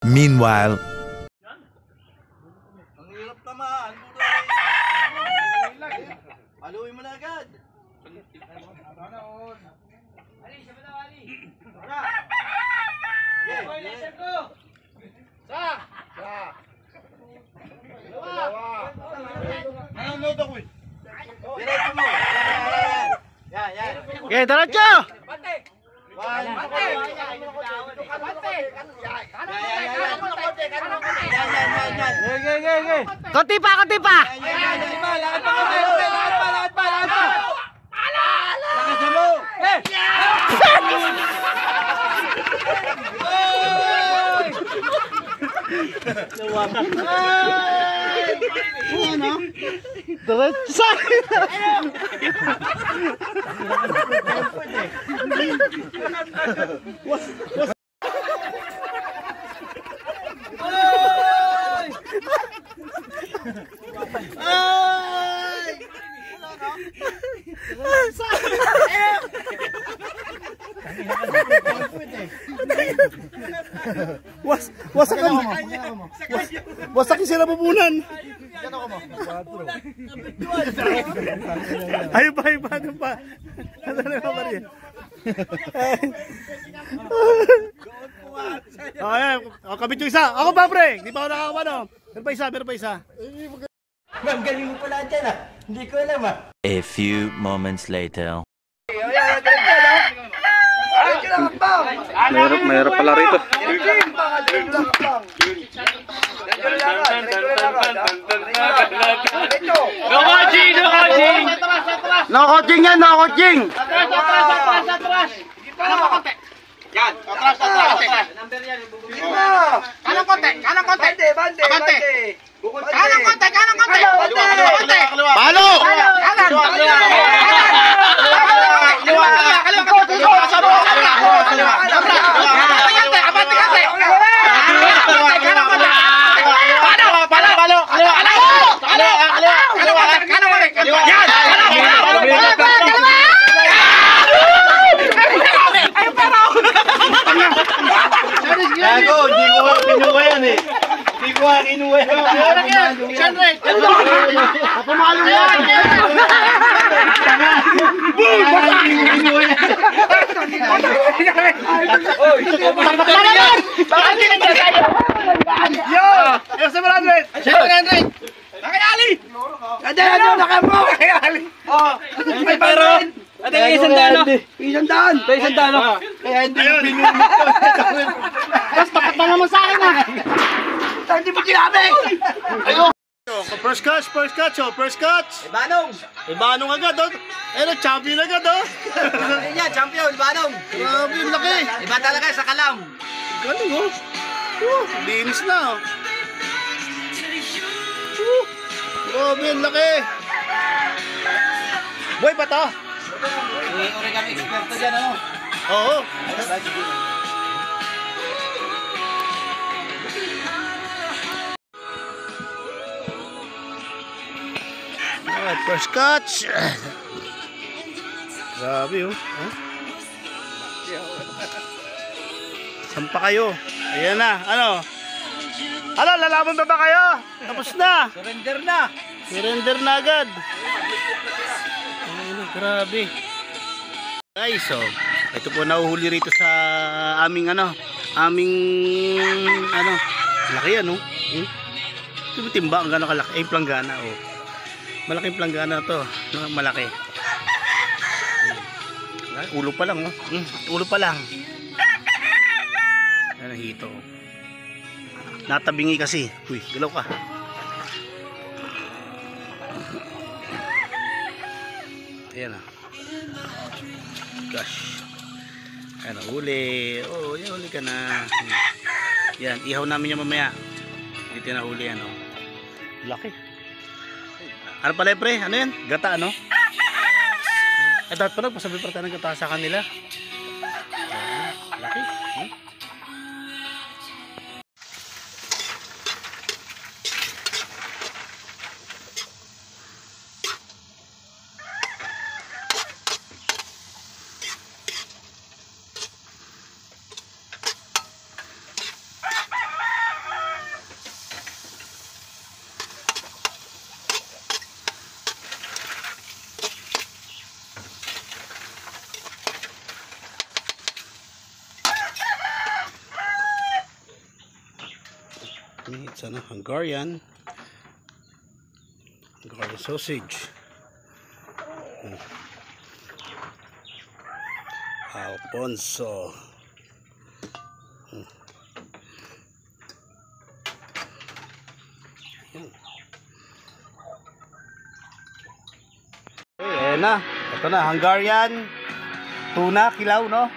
Meanwhile, ang hirap naman. Haluin mo na agad. Ali, siya ba daw, Ali? Tara! Okay, let's go! Dalawa! Anong load ako eh? Diretso mo! Yan! Okay, diretso! Bante! Konti pa! Lakad pa! Lakas mo! Diretso! Wasak yung sila bubunan. Ayun pa. Ano na Maria? Kabit yung isa. Ako pa, pre. Di pa ako nakakapano. Meron pa isa. Ma'am, galing mo pala dyan ah. Hindi ko alam ah. A few moments later. Mayroon pala rito. No coaching yan, no coaching. Atras. Yan, atras. Number yan. Kanang konti. Bante. Kanang konti. Palo! Gago, hindi ko kinuha yan eh. Hindi ko kinuha yan. Siyempre. Pumalo yan! Boom! Kinuha yan. Oy, bakit kinagaya? Yo! Yung 700! 700! Nakayali! Ano, nakamo! Nakayali! Oh, pero Ate, isang daan. kaya hindi ko binunod ko. Tapos tapat na naman sa akin Hindi mo sinabi! First catch. Ibanong! Agad, oh. Champion agad, oh. Ayun yan, champion, Ibanong! Grabe, yung laki. Iba talaga sa kalam! Galing, oh. Linis na, oh. Grabe, yung laki. Boy, pa to? Uri kami eksperto dyan, ano? Oo. Alright, first catch. Grabe, oh. Sampa kayo. Ayan na, ano? Lalaban ba kayo? Tapos na. Surrender na Agad. Ayun, grabe. Guys, so, ito po nahuhuli rito sa aming laki yan, oh. Timba, ang gano'ng kalaki. Ay, planggana, oh. Malaking planggana to. Malaki. Ulo pa lang, oh. Ulo pa lang. Ayan ang hito. Natabingi kasi. Uy, galaw ka. Ayan na. Gosh. Ayan na, huli. Oh, yan, huli ka na. Yan, ihaw namin yung mamaya. Dito na huli yan, oh. Laki. Ano pala, pre? Ano yan? Gata, ano? Ay, dapat pala, pasabi pa tayo ng gata sa kanila. Laki. It's ano, Hungarian sausage. Alfonso. Ayan na. Ito na, Hungarian tuna, kilaw, no?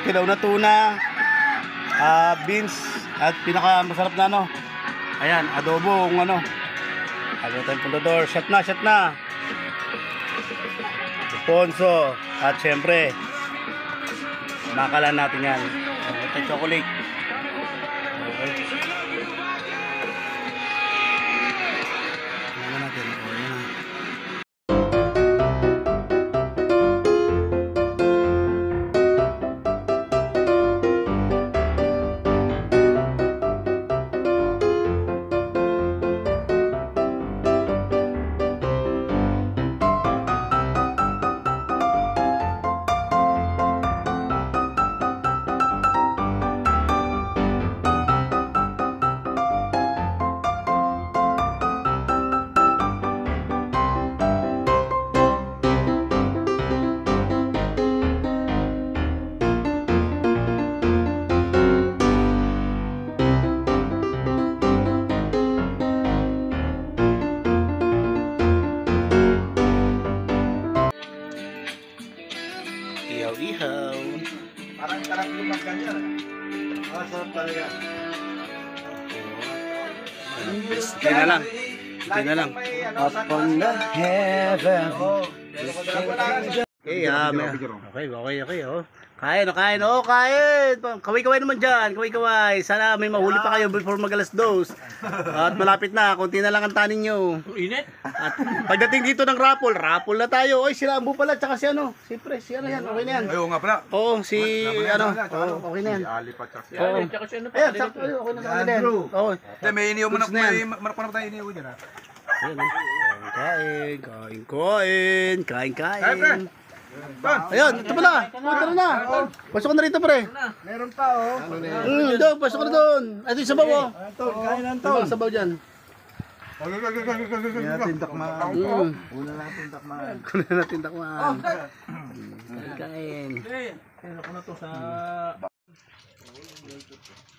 Kilaw na tuna, beans, at pinaka masarap na, no? Ayan, adobo, ano. Ano tayong pundador. Shot na, shot na. Alfonso. At syempre, makalan natin yan. Ito chocolate. Okay. Ano natin? Ayan na. Ihaw-ihaw. Parang sarap yung magkanya. Sarap talaga. Ito na lang. Ito na lang. Up on the heaven. Okay, oh. Kain, oh, kain. Kaway-kaway naman dyan, kaway-kaway. Sana may mahuli pa kayo before mag-alas 2. At malapit na, konti na lang ang tanin nyo. Init. At pagdating dito ng raffle na tayo. Oy, si Rambo pala, tsaka si ano, si Pres, si ano yan, okay na yan. Ayaw nga pala. Oo, si ano, okay na yan. Ali pa tsaka siya. Oo. Ayan, sakto, okay na sa din. Oo. May iniyaw mo na, Goods na yan. may manok pa na tayo iniyaw dyan ha. Ayan, kain. Ayun, ito pala. Tara na. Pasok ka na rito, pre. Meron pa oh. Doon, pasok ka na doon. Ito yung sabaw, oh. Kain lang Ito yung sabaw dyan. natin takmaan. Una natin takmaan. Kunin natin takmaan. Kain. Ako na to sa...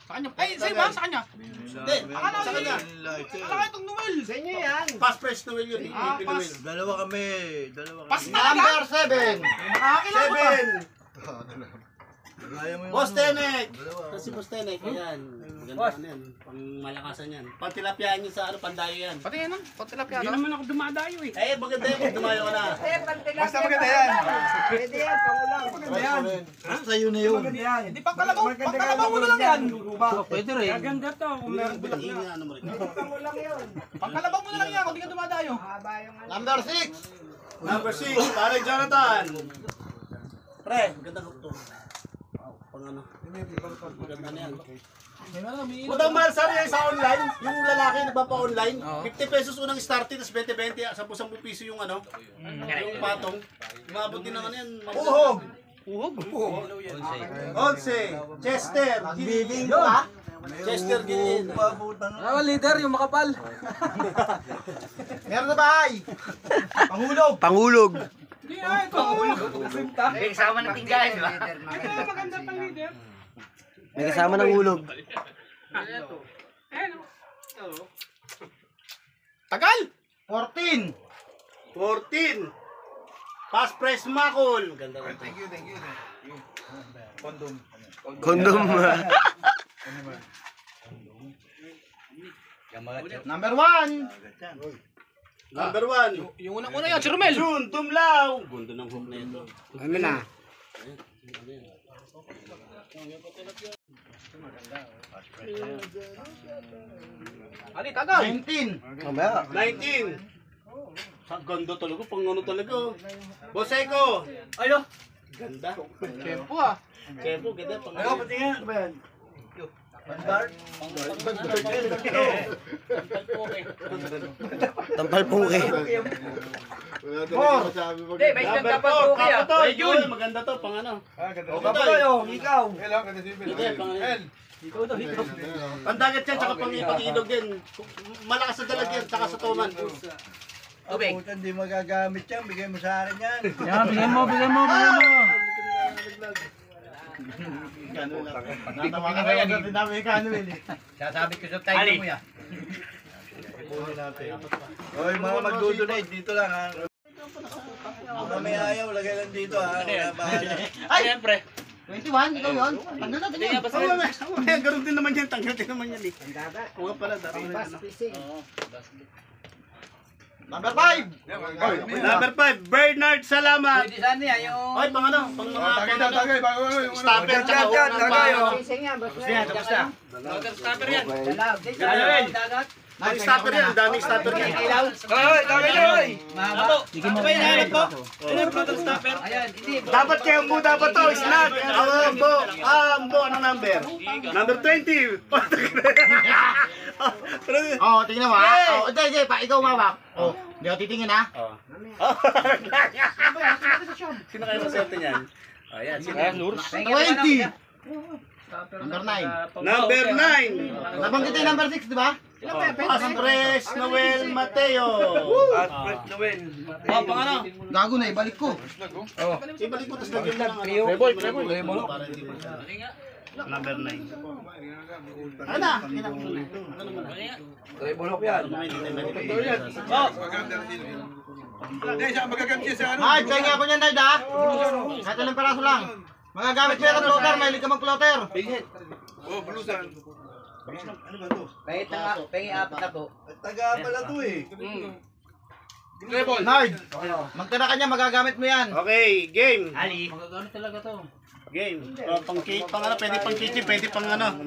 Sa kanya. Ay, sa'yo ba? Sa kanya? Hindi, sa kanya. Akala itong Noel. Sa inyo yan. Fast fresh Noel yun. Pas. Dalawa kami. Pas talaga? 7. Nakakilala ko to. 7. Boss Tenek. Kasi Boss Tenek, ayan. Maganda yan. Pang malakasan yan. Pang tilapyaan yun sa ano, pandayo yan. Pati yan, patilapya. Hindi naman ako dumadayo eh. Eh, maganda yan kung dumayo ka na. Basta maganda yan. Pwede yan, pangulang. Maganda yan. Basta yun na yun. Hindi, pangkalabaw mo na lang yan. Pwede rin. Gaganda to. Kung Bilangin nga ano mo rin. Pangulang yun. Pangkalabaw mo na lang yan kung di ka dumadayo. Haba yung ano. Number 6. Number 6, pare Jonathan. Pre, maganda ko to. Pang ano. Maganda na yan. Huwag ang mahal sana yan sa online. Yung lalaki nagpapa-online. 50 pesos unang starting, tapos 20-20, 10 piso yung ano. Yung patong. Umabot din naman yan. Uhog. Onse. Chester. Gilin. Chester Gilin. leader, yung makapal. Meron na bahay. Pangulog. Pangulog. Hindi ay, ito. May kasama ng tinggahin, di ba? Ito maganda pang leader. May kasama ng ulog. Ayan o. Tagal! 14. 14. Fast press makol. Ganda na. Thank you. Condom. Kondom. Number 1. Number 1. Yung unang-una yan, si Romel. June Tumlaw. Ganda ng hook na ito. Ano na? Ali, tagal. 19. 19. Sa ganda talaga. Pang ano talaga. Boseko. Ayo. Ganda. Tempo ah. Tempo, ganda. Pang Ayaw, pati nga. Ano ba yan? Bandar. Tampal puke. Hindi, may ganda pa po kaya. Ay, June. Maganda to. Pang ano. Ganda. O, Ganda Toy. tayo. Ikaw. Hello, ganda si Bill. Hindi, pang ano. Pandagat yan, tsaka pang-ilog din. Malakas sa dalag yan, tsaka sa tuman. Tubig. Hindi magagamit yan, bigay mo sa akin yan. Yan, bigyan mo. Natawa ka kaya natin namin kano eh. Sasabi ko sa tayo mo yan. Hoy, mga magdudonate, dito lang ha. Mga may ayaw, lagay lang dito ha. Wala bahala. Ay, siyempre. 21, ikaw yun. Tanggal natin yun. Ganun din naman yan, tanggal din naman yan eh. Kuha pala, dati na ano. Number 5. Number 5, Bernard Salamat. Pwede saan niya yung... Ay, pang ano, pang mga Tagay, bago. stopper, tsaka Gising yan, basta yan. stopper yan. Dagat. Ang stopper yan, ang daming stopper yan. Ilaw. Mahaba. Ano hinahanap mo? Ayan, hindi. Dapat kayo mo, dapat to, snag. Ambo, ano number? Number 20. Oh, tingnan mo ha. Oh, hindi, pa ikaw mawak. Oh, hindi ako titingin ha. Sino kayo maswerte niyan? Ayan, sino? 20. Number 9. Number 9. Nabanggit yung number 6, di ba? Aspres Noel Mateo. Oh, pang ano? Gago na, ibalik ko. Ibalik mo, tapos lagyan mo lang. Playboy. Para hindi mo siya. Number 9. Ano na? Bulok yan. Ay, kaya ako niyan, Nard ha. Kahit ilang peraso lang. Magagamit mo yung plotter, mahilig ka mag-plotter. Oh, bulusan. Ano ba to? Pengi apat na po. Taga pala to eh. Nard, magtira ka niya, magagamit mo yan. Okay, game. Ali. Magagamit talaga to. Game. Pang cake, pang ano, pwede pang kitchen, pwede pang ano.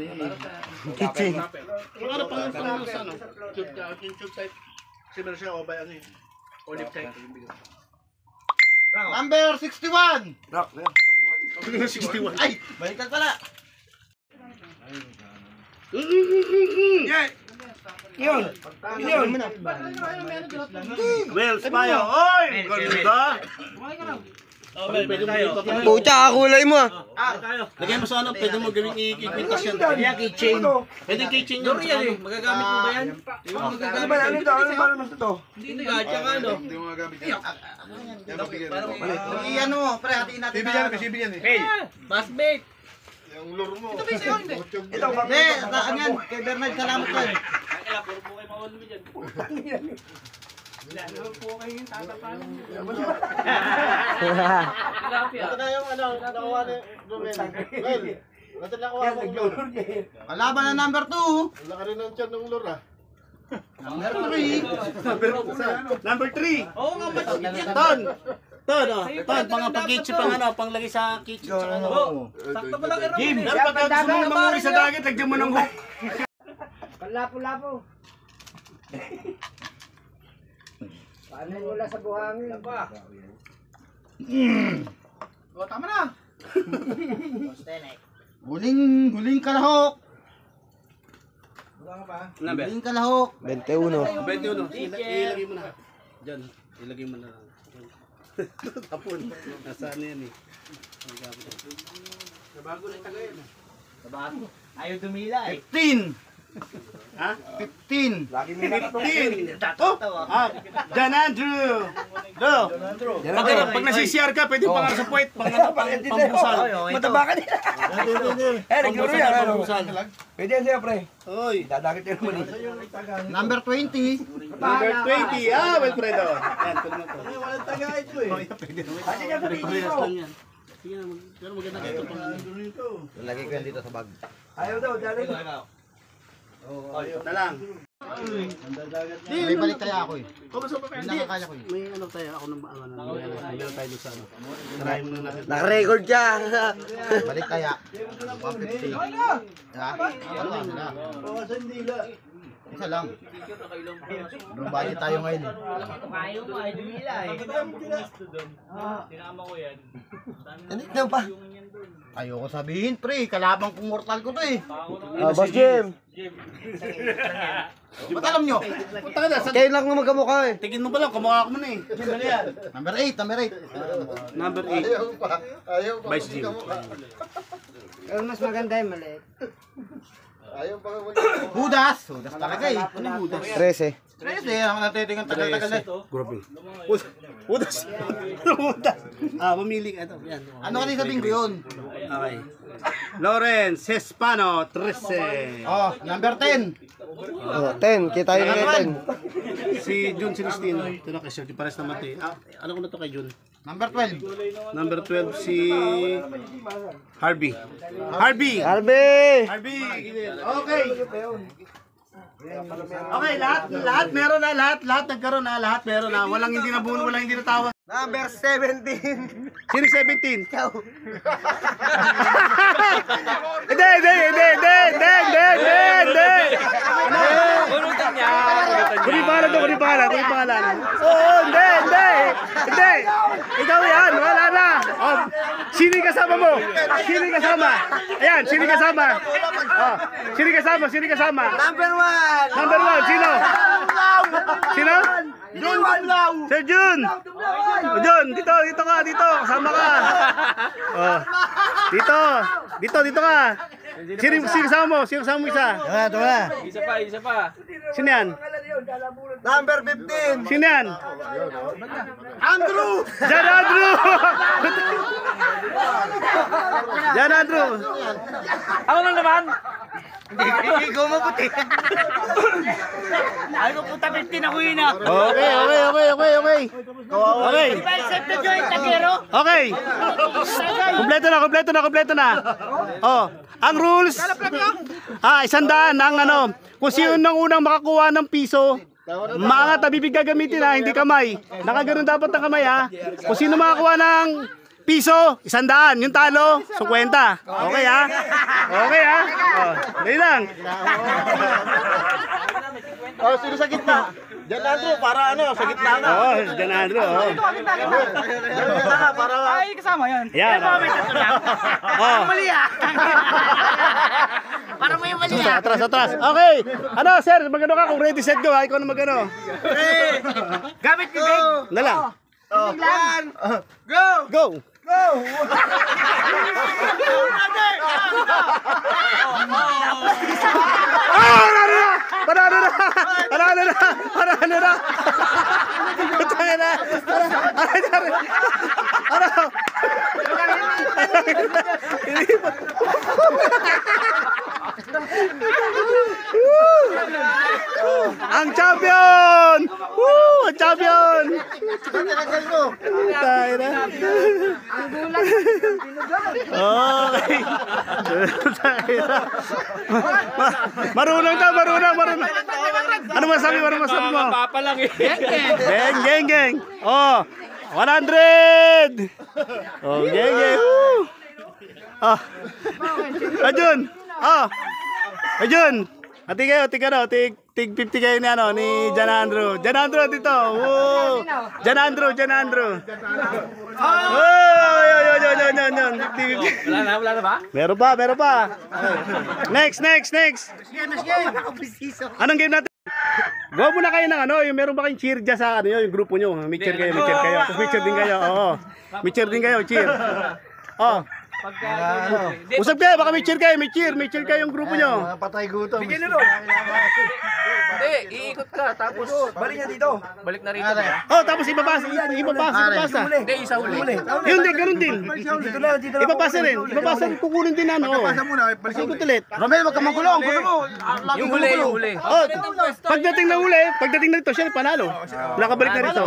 Kitchen. Pang ano, pang ano. Tube type. Similar siya, o ba ano yun? Olive type. Number 61. 61. Ay, baliktad pala. Well, Spayo. Oy! Ganda! Pucha, kulay mo. Lagyan mo sa ano, pwede mo gawing i-quintas yan. Kitchen. Pwede kitchen yun. Magagamit mo ba yan? Ano ba? Ano naman to? Hindi gacha ka, no? Hindi mo magagamit yan. Iyan mo, pre, hatiin natin na. Bibigyan eh. Basbait. Yung lure mo. Ito, hindi, saan yan? Kay Bernard, salamat ko eh. Ito na yung ano, nakuha ni Rumen. Well, ito na kuha mo lure. Kalaban na number 2. Wala ka rin ng tiyan ng lure ah. Number 3. Number 3. Oo nga, mas. Ton. Ton, oh. Ton, pang kitchen, pang ano, pang lagay sa kitchen. Sakto pa lang kay Ram. Pero pag gusto mo mamuri sa dagat, lagyan mo ng hook. Palapo-lapo. Paano mula sa buhangin? O, tama na. Huling kalahok. Number? Huling kalahok. 21. Ilagay mo na. Diyan, ilagay mo na. Tapon. Nasaan na yan eh. Nabago na yung tagayan. Ayaw dumila eh. 15. Ha? 15. 15. John Andrew. Pag nasi-CR ka, pwede pang sa puwet, pang pambusal. Mataba ka nila. Pambusal na pambusal. Pwede yan siya, pre. Oy. Dadakit yan naman eh. Number 20. Number 20. Ah, Wilfredo. Yan, pwede mo to. Walang taga ito eh. Pwede naman. Parehas lang yan. Sige na, pero maganda dito pang ano. Lagay ko yan dito sa bag. Ayaw daw, dali. Na lang. May balik kaya ako eh. Hindi. Nakakaya ko eh. May ano tayo, ako nang meron tayo sa ano. Try mo na natin. Naka-record ka. Balik kaya. 150. Ha? Ano lang sila? Isa lang. Nobody tayo ngayon eh. Ayaw mo, ayaw dumila eh. Ano pa? Ayoko sabihin, pre. Kalabang kong mortal ko to eh. Boss Jim. Ba't alam nyo? Punta ka na. Kayo lang nga magkamukha eh. Tingin mo pa lang, kumukha ko muna eh. Number 8, number 8. Number 8. Ayaw pa. Vice Jim. Mas maganda yung maliit. Hudas. Hudas talaga eh. Ano yung Hudas? 13. Kasi ako natitingan tagal-tagal eh. Grabe. Udas. Udas. Mamili ka ito. Yan. Ano kasi sabihin ko yun? Okay. Lawrence Hispano 13. Oh, number 10. 10. Kita yun ngayon 10. Si Jun Celestino. Ito na kay Sir. Di pares naman ito. Ano ko na to kay Jun? Number 12. Number 12 si Harvey. Harvey. Harvey! Harvey. Okay. Okay, lahat meron na, lahat nagkaroon na, lahat meron na. Walang hindi nabuno, walang hindi natawag. Number 17. Sino 17? Ikaw. Hindi. Kunin pangalan. Oo, hindi. Ikaw yan, wala na. Oh, sino yung kasama mo? Ayan, sino yung kasama? Oh, sino yung kasama? Number 1. Number 1, sino? Jun Dumlaw. Sir Jun. Jun, dito kasama ka. Oh. Dito ka. Sino kasama mo? Sino kasama mo isa? Ito na. Isa pa. Sino yan? Number 15. Sino yan? Andrew! Jan Andrew! Jan Andrew! Ako lang naman. Ikaw maputi. Ay ko puta 15 ako yun ah. Okay. Okay. Accept the joint, Takero. Okay. Kompleto na. Oh, ang rules. 100 ang ano. Kung sino nang unang makakuha ng piso, mga tabibig gagamitin ha, hindi kamay. Nakaganon dapat ang kamay ha. Kung sino makakuha ng piso, 100. Yung talo, 50. Okay ha? Oh, dali lang. Oh, sino sa gitna? Jan Andrew, para ano, sa gitna na. Oh, Jan Andrew. Oh. Para Ay, kasama yan. Yan. Oh. Mali ah. Para mo yung mali ah. Atras. Okay. Ano, sir, magano ka kung ready set go ha? Ikaw na magano. Gamit ni Big. Dala. Go! Go. Panalo na. Putangin na. Ang champion! Woo! Ang champion! Tayo na. Okay. Tayo na. Marunong. Ano masabi mo? Papa lang eh. Geng. Oh, 100! Oh, geng. Woo! Oh. Ajun. Ati kayo, tig 50 kayo ni ni Jan Andrew. Jan Andrew dito. Woo! Jan Andrew. Oh, yon. 50. Wala na ba? Meron pa. Next. Anong game natin? Go muna kayo ng yung meron ba kayong cheer dyan sa yung grupo nyo? May cheer kayo. Tapos may cheer din kayo. Oo. May cheer din kayo, cheer. Oh. Usap kayo, baka may cheer kayo yung grupo nyo. Patay gutom. Hindi, iikot ka tapos balik na dito. Balik na rito. Oh, tapos ibabasa. Hindi, isa huli. Yun din, ganun din. Ibabasa rin, kukunin din Pasa muna, balik Ikot ulit. Romel, wag ka magulong. Gusto mo. Yung huli. Oh, pagdating na rito, siya panalo. Nakabalik na rito.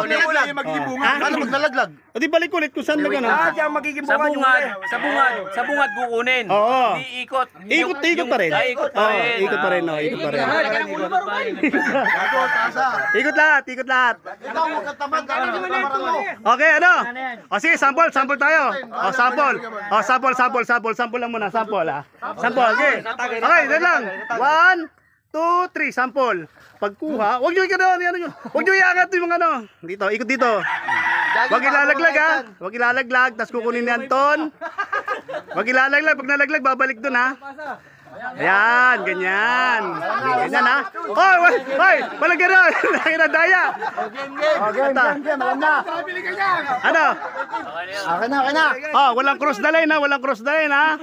Magiging bunga. Paano maglalaglag? O di balik ulit kung saan na gano'n. Diyan magiging Sa bunga. bungad kukunin. Oo. Di ikot. Ikot pa rin. Ikot pa rin. Ikot pa rin. Ikot lahat. Okay, ano? O sige, sample tayo. O, sample lang muna, sample ha. Sample, okay. Okay, dyan lang. 1, 2, 3, sample. Pagkuha, huwag nyo huwag nyo iangat yung mga dito, ikot dito. Huwag ilalaglag ha. Huwag ilalaglag, tapos kukunin ni Anton. Huwag ilalaglag, pag nalaglag, babalik dun ha. Ayan, ganyan. Ganyan ha. Hoy, hoy, walang gano'n. Laki na daya. Game, alam na. Ano? Okay na. Oh, walang cross the line ha, walang cross the line ha.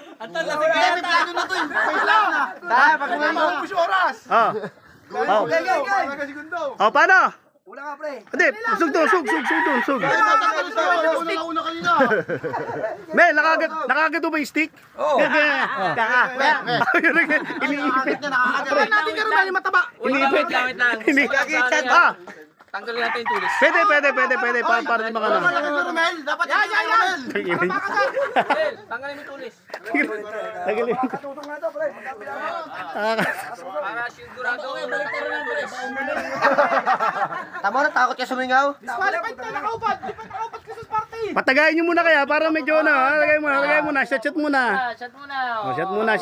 Tayo, pag uwi mo. Oh. Oh. Oh, paano? Wala ka, pre. Hindi, sug. Mel, nakagat mo ba yung stick? Oo. Iniipit. Natin karoon na yung mataba. Iniipit. Wait lang. Iniipit. Ah, Tanggalin natin yung tulis. pwede. Para di makano. Romel, dapat yan. Tanggalin mo yung tulis. Tagalin. Para sigurado. Tama na, takot ka sumingaw. Disqualified tayo, nakaubad. Di pa nakaubad ka sa party. Patagayin nyo muna kaya para medyo na. Lagay muna. Shot muna. Oh, shot muna.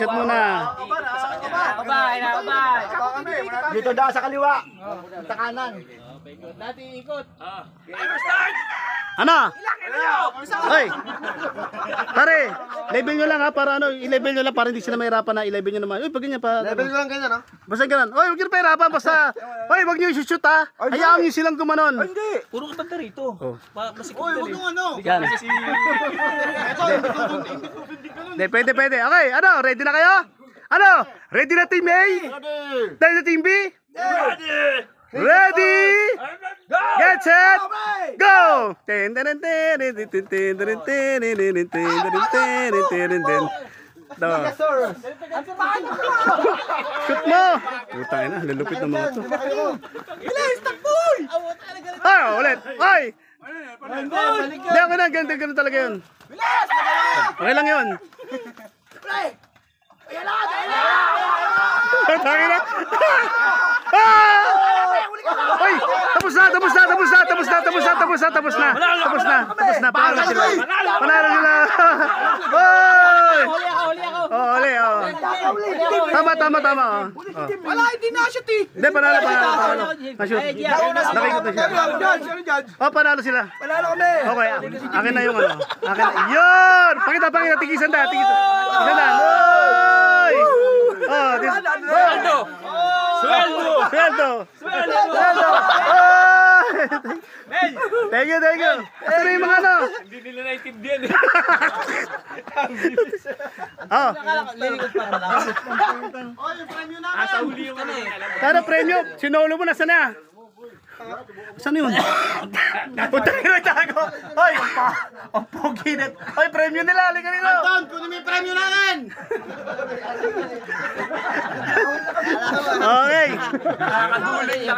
Dito daw sa kaliwa. Sa kanan. Ano? Hoy. Pare, level nyo lang ha para ano, i-level nyo lang para hindi sila mahirapan na i-level nyo naman. Uy, pag ganyan pa. Level ko lang ganyan, no? Basta ganun. Oy, huwag nyo na pahirapan basta. Oy, huwag nyo i-shoot ha. Hayaan nyo silang gumanon. Puro ka banda rito. Uy, huwag nung ano. Yan. Hindi, pwede. Okay, ano? Ready na kayo? Ano? Ready na Team A? Ready na Team B? Ready? Get set! Go! Shoot mo! Putang ina, lulupit ng mga to. Bilis, takboy! Ah, ulit! Ay! Hindi, okay na, ganun talaga yun. Okay lang yun. Tangin na! Ay! Tapos na! Panalo sila! Oy! Oh, uli. Tama. Wala, hindi na shoot eh. Hindi, panalo. Na-shoot. Nakikot na siya. Oh, panalo sila. Wala kami. Okay, akin na yung ano. Akin na. Yun! Pakita. Tigisan na. Oy! Oh, Sweldo! Thank you. Ito na yung mga ano. Hindi nila naiintindihan eh. Oh. Asa huli yung ano eh. Tara, premyo. Sinolo mo, nasa na? Saan yun? Punta ka na tago. Hoy, ang pogi na. Hoy, premyo nila. Halika nila. Anton, kunin mo yung premyo namin! Okay. Nakakadulit.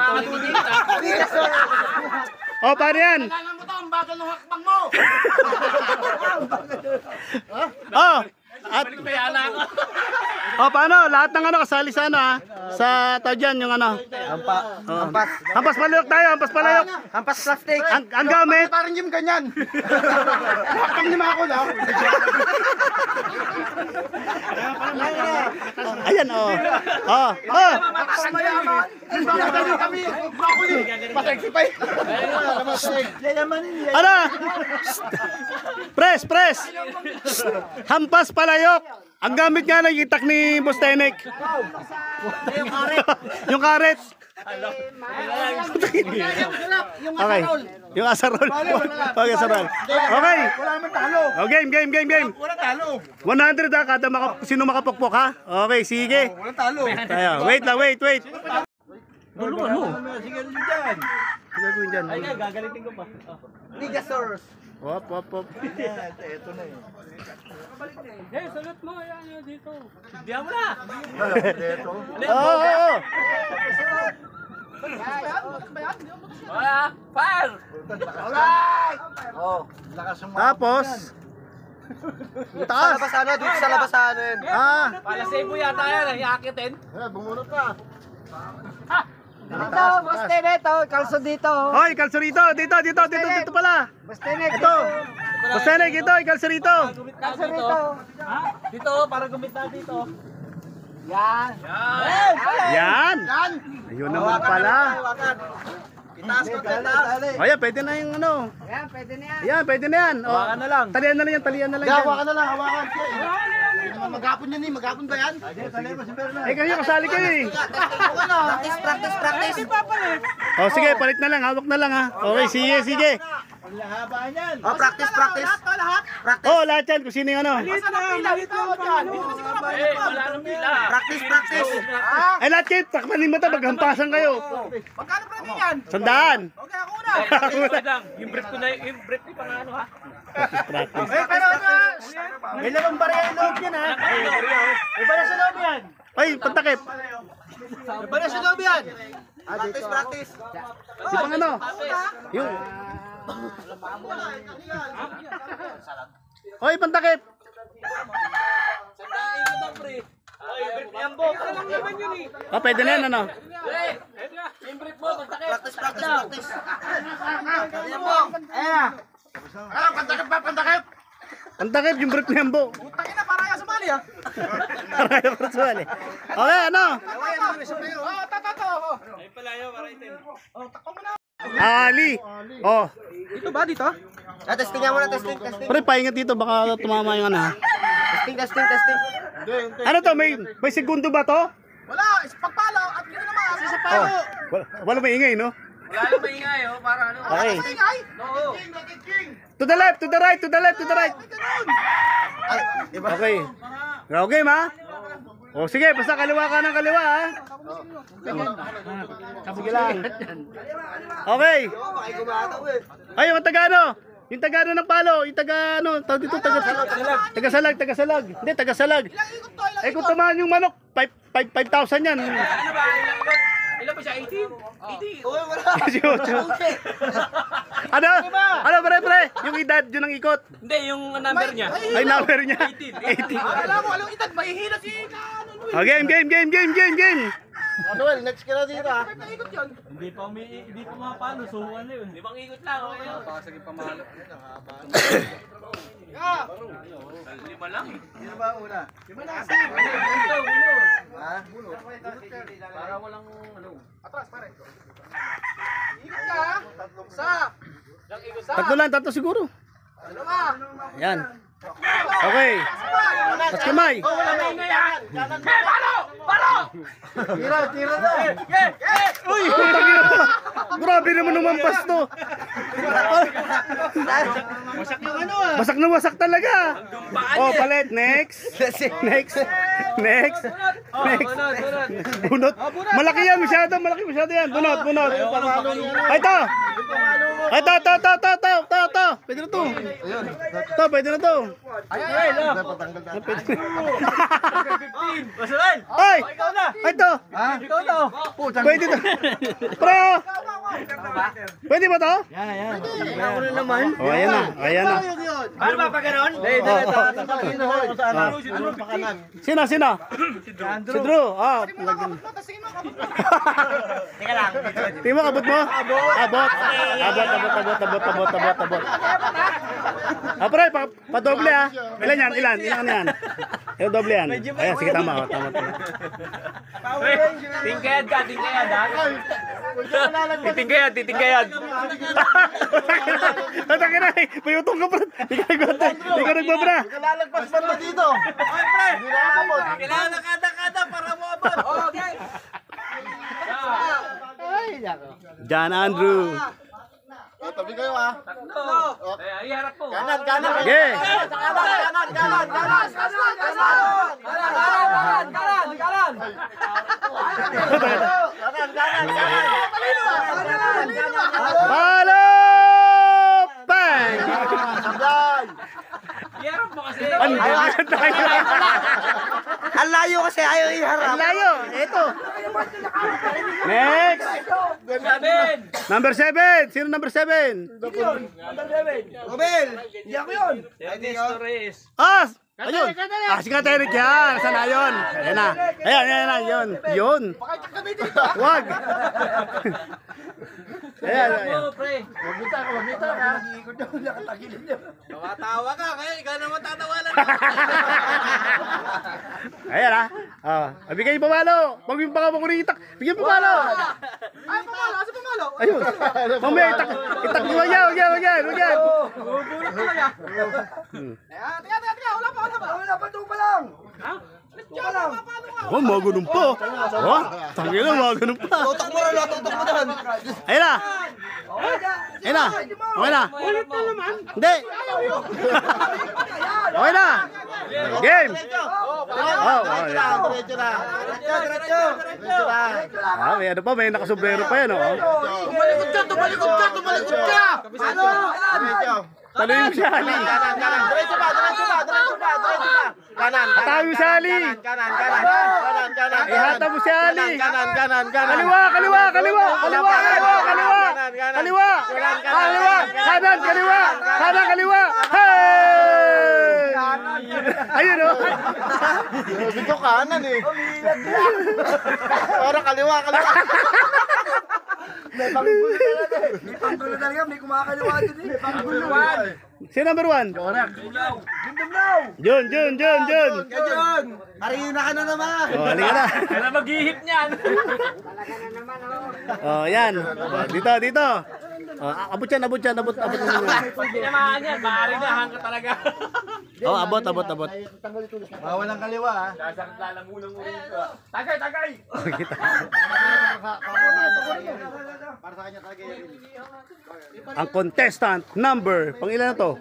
O, paano yan? Kailangan mo to, ang bagal ng hakbang mo! Oh, paano? Lahat ng ano kasali sa ano ha? Sa tao dyan, yung ano? Hampas palayok tayo, Hampas plastic. Ang gamit. Parang yung ganyan. Hakang ni Mako lang. Ayan, oh. Mayaman. Magdadali kami. Broccoli. Masexy pa eh. Ano? Press. Hampas palayok. Ang gamit nga ng itak ni Boss Tenek. Yung karet. Okay. Yung asarol. Okay, asarol. Okay. Wala naman talo. Oh, game. Wala talo. 100 ha, kada sino makapukpok ha? Okay, sige. Wala talo. Tayo, wait. Sige dyan. Gagawin dyan. Gagalitin ko pa. Ligasaurus. Hop. Ito na yun. Eh, salut mo. Ayan dito. Diyan mo na. Oo. Fire! Tapos, taas. Dito sa labas ano yun. Pala sebo yata yan. Iakitin. Bumunot ka. Dito, Boss Tenet, kalso dito. Hoy, kalso rito. Dito pala. Boss Tenet, Ito. Boss Tenek, ito, kalso rito. kalso dito. Dito, para gumit na dito. Yan. Yan. Ayun naman pala. Itaas ko, itaas. Ayan, pwede na yung ano. Yan, pwede na yan. Ayan, pwede na yan. Hawakan na lang. Talian na lang yan. Hawakan na lang, hawakan. Maghapon yan eh, maghapon ba yan? Eh kayo kasali kayo eh. Practice. Oh sige, palit na lang, hawak na lang ha. Okay, sige. Oh, practice. Lahat. Oh, lahat yan, kung sino yung ano. Practice. Eh lahat kayo, takmanin mo ito, maghampasan kayo. Magkano premium yan? 100. Okay, ako una. Yung brief ko na, yung brief ni pang ano ha? Pero may lamang barya yung loob yan ha. May barya sa loob yan. Ay, pantakip. May barya sa loob yan. Practice. Di pang ano? Yung... Hoy, pantakip. Oh, pwede na yan, ano? Practice. Pantakip. Pantakip, yung brief ni Ambo. Tangin na, para kaya sumali ha. Para yung personal eh. Okay, ano? Ay palayo, para itin. Ali. Oh, Dito ba? Dito? Testing nga muna, testing. pre, pahingat dito, baka tumama yung ano ha. Testing. Ano to, may segundo ba to? Wala, pagpalo at dito naman. Sa palo. Oh, wala may ingay, no? Wala lang maingay oh, para ano. Okay. Ingay. Oo. To the left, to the right. Okay. Go game ha? O sige, basta kaliwa ka ng kaliwa ha? Sige lang. Okay. Ay, yung taga-ano? Yung taga-ano ng palo, yung taga-ano, tawag dito, taga-salag. Hindi, taga-salag. Eh kung tamaan yung manok, 5,000 yan. Ano ba? Ilan ba siya? 18? 80? Uy, wala. Ano, pre? Yung edad, yun ang ikot. Hindi, yung number niya. Ay, number niya. 18. Alam mo, alam itag, mahihila si Oh, game. Manuel, next ka na dito ha. Hindi pa mapalo, so ano yun? Limang ikot lang, okay yun. Baka sige pamalo. Lima lang eh. Sino ba una? Para walang ano. Atras, pare. Ikot ka ha. Tatlo siguro. Dalawa. Yan. Okay. Tapos kamay. Tira na. Uy, putang ina to. Grabe naman numampas to. Wasak na wasak talaga. Oh, palit. Next. Bunot. Malaki masyado yan. Bunot. Ay, ito. Pwede na to. Pwede na to. Ay! Ay, ito! Pwede to. Pro! Pwede ba to? Yan. Oh, ayan na. Paano ba pag gano'n? Sino? Si Drew. Ah, Teka lang. tingin mo, abot mo? Abot. Ah, pre, padoble ha. Ilan yan? Yung doble yan. Ayan, sige, tama. Tingkayad ha? Titingkayad. Tatangin na eh. May utong ka, pre. Hindi ka nagbabra. Lalagpas ba na dito? Ay, pre. Hindi na abot. Kailangan kada para mo abot. Okay. John Andrew. Tabi kayo ha. Ay, harap po. Kanan. Okay. Kanan. Palo! Bang! Iharap mo kasi. Ang layo kasi ayaw iharap. Ang layo. Ito. Next. 7. Number 7. Sino number 7? Obel. Hindi ako yun. Dennis Torres. Ah! Ayun. Si Katerik yan. Saan na yun? Ayan na. Ayan. Yun. Wag. Ayan. Pre. Wag nito ha. Ikot daw nakatagilid niya. Tawa ka, kaya ikaw naman tatawalan. Ayan ha. Bigay yung pamalo. Pag yung baka makuritak. Bigay yung pamalo. Ay, pamalo. Asa pamalo? Ayun. Mamaya itak. Wag yan. Bubulot talaga. Teka. Wala pa. Oh, mga ganun pa. Oh, tangin na, mga ganun pa. Tutok mo rin, tutok mo doon. Ayun na. Ayun na. Okay na. Hindi. Okay na. Game. Oh, Diretso na. Ah, may ano pa, may nakasombrero pa yan, oh. Tumalikod ka! Diretso. Talo yung sali. Kanan. Diretso ba? Kanan. Ataw yung sali. Kanan. Ihata mo si Ali. Kanan. Kaliwa. Kanan, kaliwa. Hey! Ayun, oh. Sabi ko kanan eh. Para kaliwa. May panggulo talaga, may kumakaliwa dun eh. May panggulo. Sino number 1? Jun. Kajon, harina ka na naman. Oh, halika na. Kaya na mag-ihip niyan. Oh, yan. Oh, dito. Oh, abot mo muna. Tinamaan yan. Maaari na. Hangka talaga. Oh, abot. Bawal ang kaliwa ha. Sasakit lalamunan mo rin ito. Tagay! Oh, kita. Ang contestant number, pang ilan na to?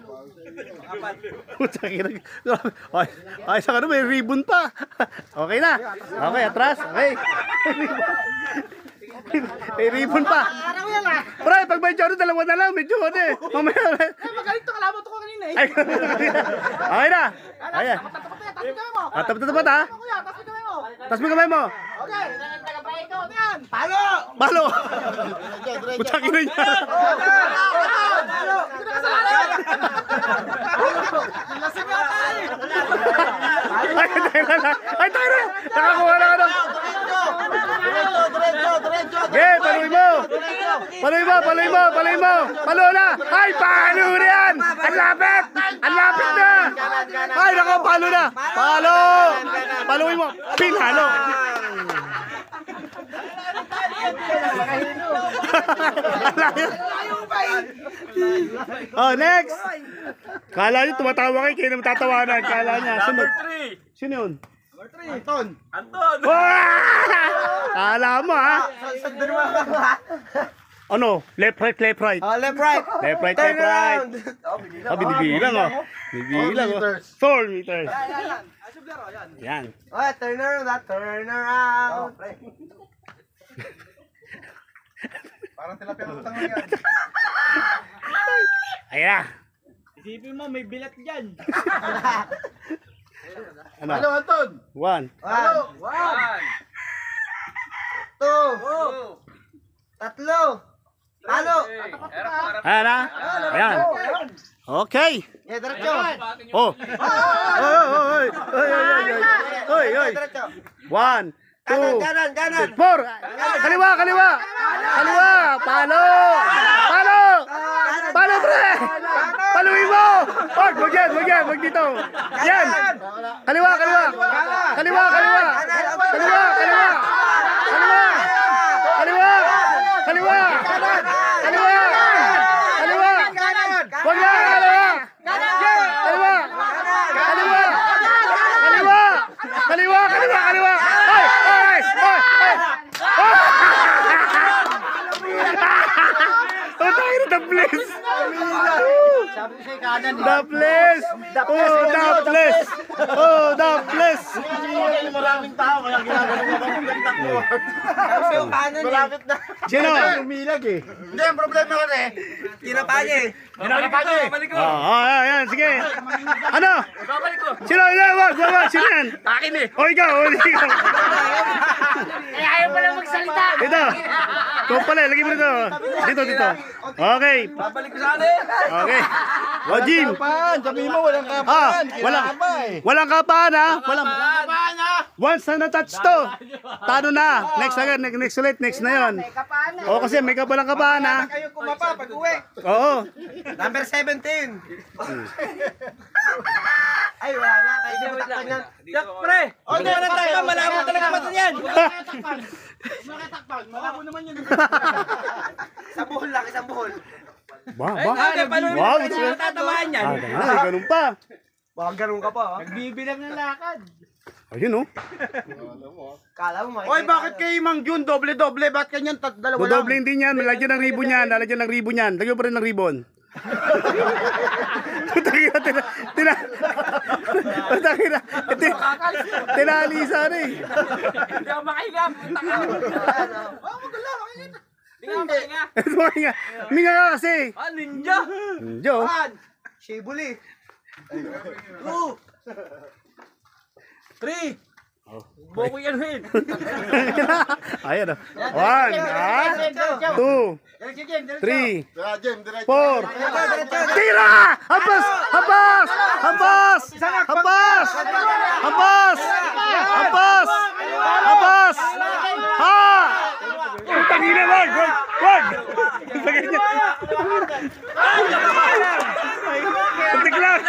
Ay, sa ano, may ribbon pa. Okay na. Okay, atras. Okay. May ribbon pa. Pre, pag may jodo, dalawa na lang. May jodo eh. Mamaya. Magaling to, kalaban to ko kanina eh. Ay, okay na. Ayan. Tapat ha. Tas mo kamay mo. Okay, tagabay ko. Yan. Balo. Putang ina niya. Ay, tayo na. Nakakuha na ka na. Okay, paluin mo. Palo na. Ay, palo na yan. Ang lapit na. Ay, nako, palo na. Paluin mo. Pinalo. Oh, next. Kala nyo tumatawa kayo naman tatawanan. Kala niya. Sunod. Sino yun? Anton. Kala mo ha? Ano? Left, right. Left, right. Left, right. Oh, binibilang oh. Binibilang oh. 4 meters. Yan. Oh, turn around. Parang tilapia ng utang yan. Ayan. Isipin mo, may bilat dyan. Ano? Halo, Anton. 1. Halo. 2, 3, halo. Ayan ha? Ayan. Okay. Yeah, diretso. Oh. Oy. 1, 2, Kanan. 4. Kaliwa. Palo, pre. Paluin mo. Wag dito. Yan. Kaliwa. Wag na. Kaliwa. Ay. The bliss. Sabi ko sa'yo kanan eh. The bliss. The bliss. Maraming tao kaya ginagawa ko ang gandang ko. Malapit na. Sino? Umilag eh. Hindi, ang problema ko eh. Tinapa niya eh. Balik ko. Ayan, sige. Ano? Babalik ko. Sino? Wag. Sino yan? Akin eh. O, ikaw. Eh, ayaw pala magsalita. Dito. Ikaw pala, lagay mo dito. Dito. Okay. Babalik ko sa akin. Okay. O, Jim. Sabihin mo, walang kapan. Walang kapaan ha. Once na na-touch to, tano na. Next ulit, next na yun. O, kasi may kapalang kapaan ha. Kayo kumapa pag uwi. Oo. Number 17. Ay, wala na. Kayo matakpan yan. Yak, pre. O, di na tayo. Malabo talaga matan yan. Malabo naman yun. Isang buhol lang, isang buhol. Ba? Paano Wow. tatamaan yan? Ganun pa. Baka ganun ka pa, ha? Nagbibilang ng lakad. Ayun, oh. Kala mo, Oy, bakit kay Mang Jun doble-doble? Ba't kanyan dalawa lang? Dodobling din yan. Lalagyan ng ribbon yan. Lalagyan ng ribbon yan. Lagyan pa rin ng ribbon. Tinalisa na eh. Hindi ako makahinga. Punta ka. Hindi ka makahinga. Ito nga. Minga ka kasi. Ah, ninja. Jo. Shibuli. 3. Boko yan, Win. Ayan, oh. 1, 2, 3, 4. Tira! Habas! Habas! Habas! Habas! Habas! Habas! Habas! Ha! Tangin na, wag! Wag! Wag! Tangin niya. Puntik lang!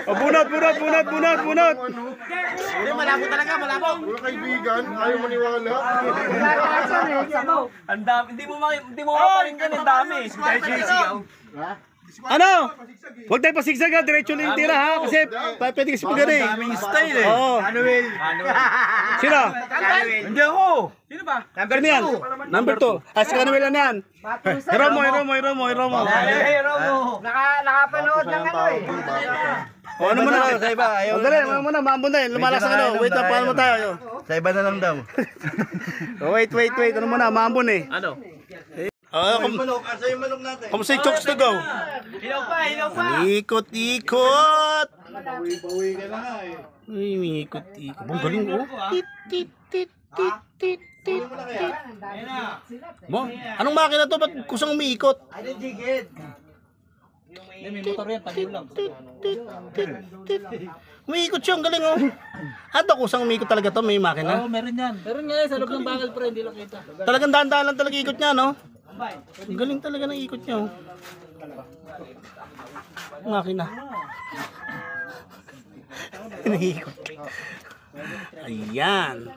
Oh, bunot! Hindi, malabo talaga, malabo. Ang dami. Hindi mo maparinggan. Ang dami. Ano? Huwag tayo pasigsag ha, diretso lang yung tira ha, kasi pwede kasi pag eh. Daming style eh. Oo. Manuel. Sino? Hindi ako. Sino ba? Number yan? Number 2. Si Canuel na yan. Hiromo. Nakapanood ng ano eh. O ano muna? Sa iba, ayaw. Dali, ano muna, maambon na yun. Lumalas ang ano. Wait, paano mo tayo? Sa iba na lang daw. Wait. Ano muna, maambon eh. Ano? Manok, asa yung manok natin? Kamusta yung chokes to go? Hilaw pa. Ikot! Bawi ka na nga eh. Uy, ikot. Ang galing oh. Mo, anong makina to? Ba't kusang umiikot? May motor yan. Tagiw lang. Umiikot siya, ang galing oh. Ato kusang umiikot talaga to, may makina. Meron yan. Meron nga yan. Sa loob ng bakal, pre. Hindi lang kita. Talagang dahan-dahan lang talaga ikot niya, no? Ang galing talaga ng ikot niya, oh. Makina. Nag-iikot. Ayan.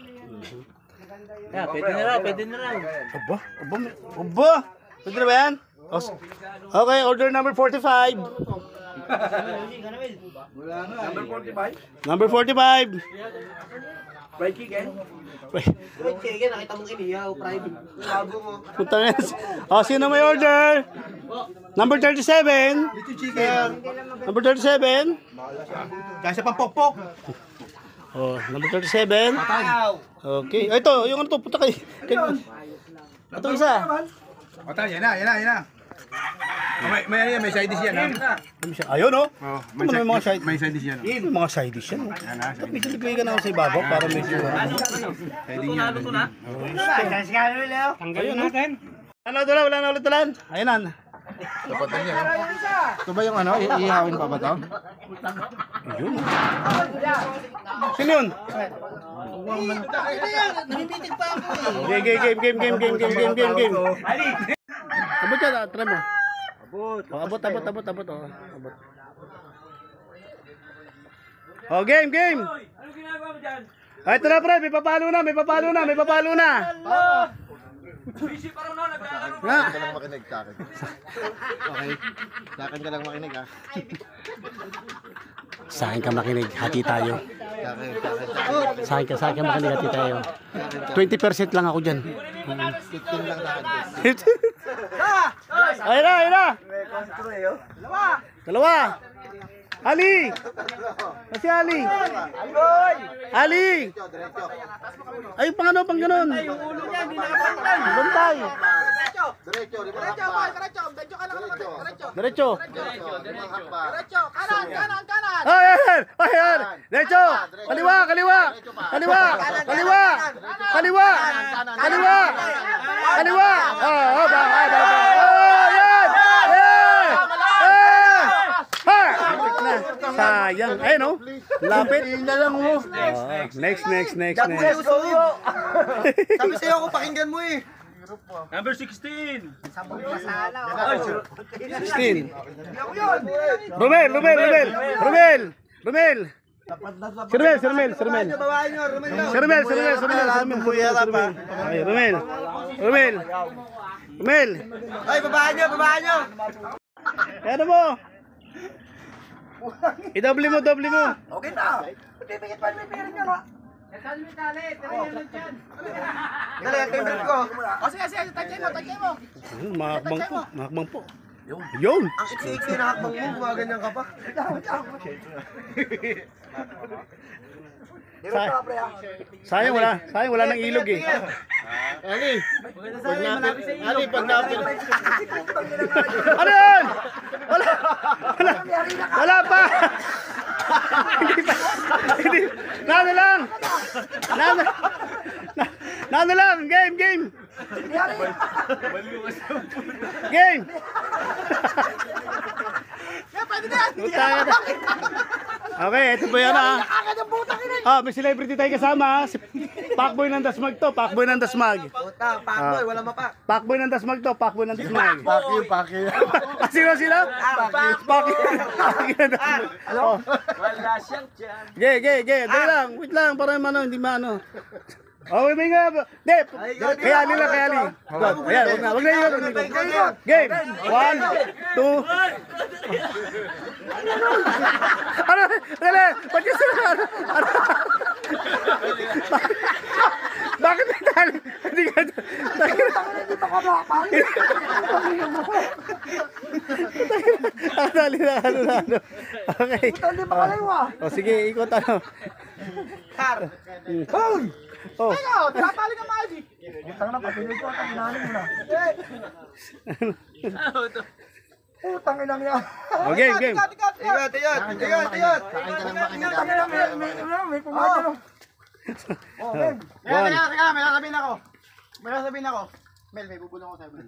Pwede na raw. Aba. Pwede na ba yan? Okay, order number 45. Number 45. Fried chicken, nakita mong inihaw, private. Bago mo. Punta nga. Sino may order? Number 37. Number 37. Kasi pampokpok. Number 37. Okay. Ito, yung ano to, puta kay. Ito isa. Yan na. May side dish yan. Ayun oh. May mga side. May side dish yan. May mga side dish yan. Medyo nagpigay ka na ako sa ibabaw para medyo. Luto na. Si Manuel eh. Ayun natin. Ano doon? Wala na ulit ulan. Ayun na. Ito ba yung ano? Ihawin pa ba ito? Ayun. Sino yun? Namibitig pa ako eh. Game. Abot ka, try mo. Abot. Oh, game. Ano ginagawa mo dyan? Ay, ito na pre, may papalo na. Busy pa rin na. Nagkakaroon. Nga. Ka lang makinig sa akin. Okay. Sa akin ka lang makinig ha. Sa akin ka makinig, hati tayo. Sa akin. Sa akin ka makinig, hati tayo. 20% lang ako dyan. 15 lang sa akin. Ayun na. Dalawa. Ali! Kasi Ali! Ali! Ay, pang ganon. Yung ulo niya, hindi nakapantay. Bantay. Diretso. Diretso. Kanan. Ayan. Diretso. Kaliwa. Sayang. Ayun oh. Lapit. Next. Sabi sa'yo ako, pakinggan mo eh. Number 16. 16. Romel. Romel. Ay, babaan nyo. Ano mo? I-doble mo, doble mo. Okay na. Pagpipigit pa, may piring ka nga. Dali, ang timbre ko. O sige, tagyan mo. Makakbang po, makakbang po. Yun. Ang iksi-iksi na hakbang mo, gumaganyan ka pa. Sayang wala ng ilog eh. Ali, pag napil. Ano yun? Wala pa. Hindi. Nano lang. Game. Game. Okay, ito po yan may celebrity tayo kasama. Si Pacboy ng Dasmag to, Pacboy ng Dasmag. Puta, pakboy, wala mapak. Pacboy ng Dasmag to, Pacboy ng Dasmag. Paki. Sino sila? Paki ng Dasmag. Oh. Wala siyang tiyan. Ge. Dali lang, wait lang, para hindi maano. Oh, may nga. Dep. Kaya nila. Ayan, wag na yun. Game. 1, 2. Ano? Dali. Ba't yung sila? Bakit may tali? Hindi ka. Dali na. Okay. O sige, ikot ano. Hoy! Oh. Ikaw, tatali ka maji. Utang na patuloy ko, tanginanin mo na. Utang ina niya. Oh, game. Ikat. May pumato. Oh, game. Teka, may sasabihin ako. Mel, may bubulong ko sa'yo.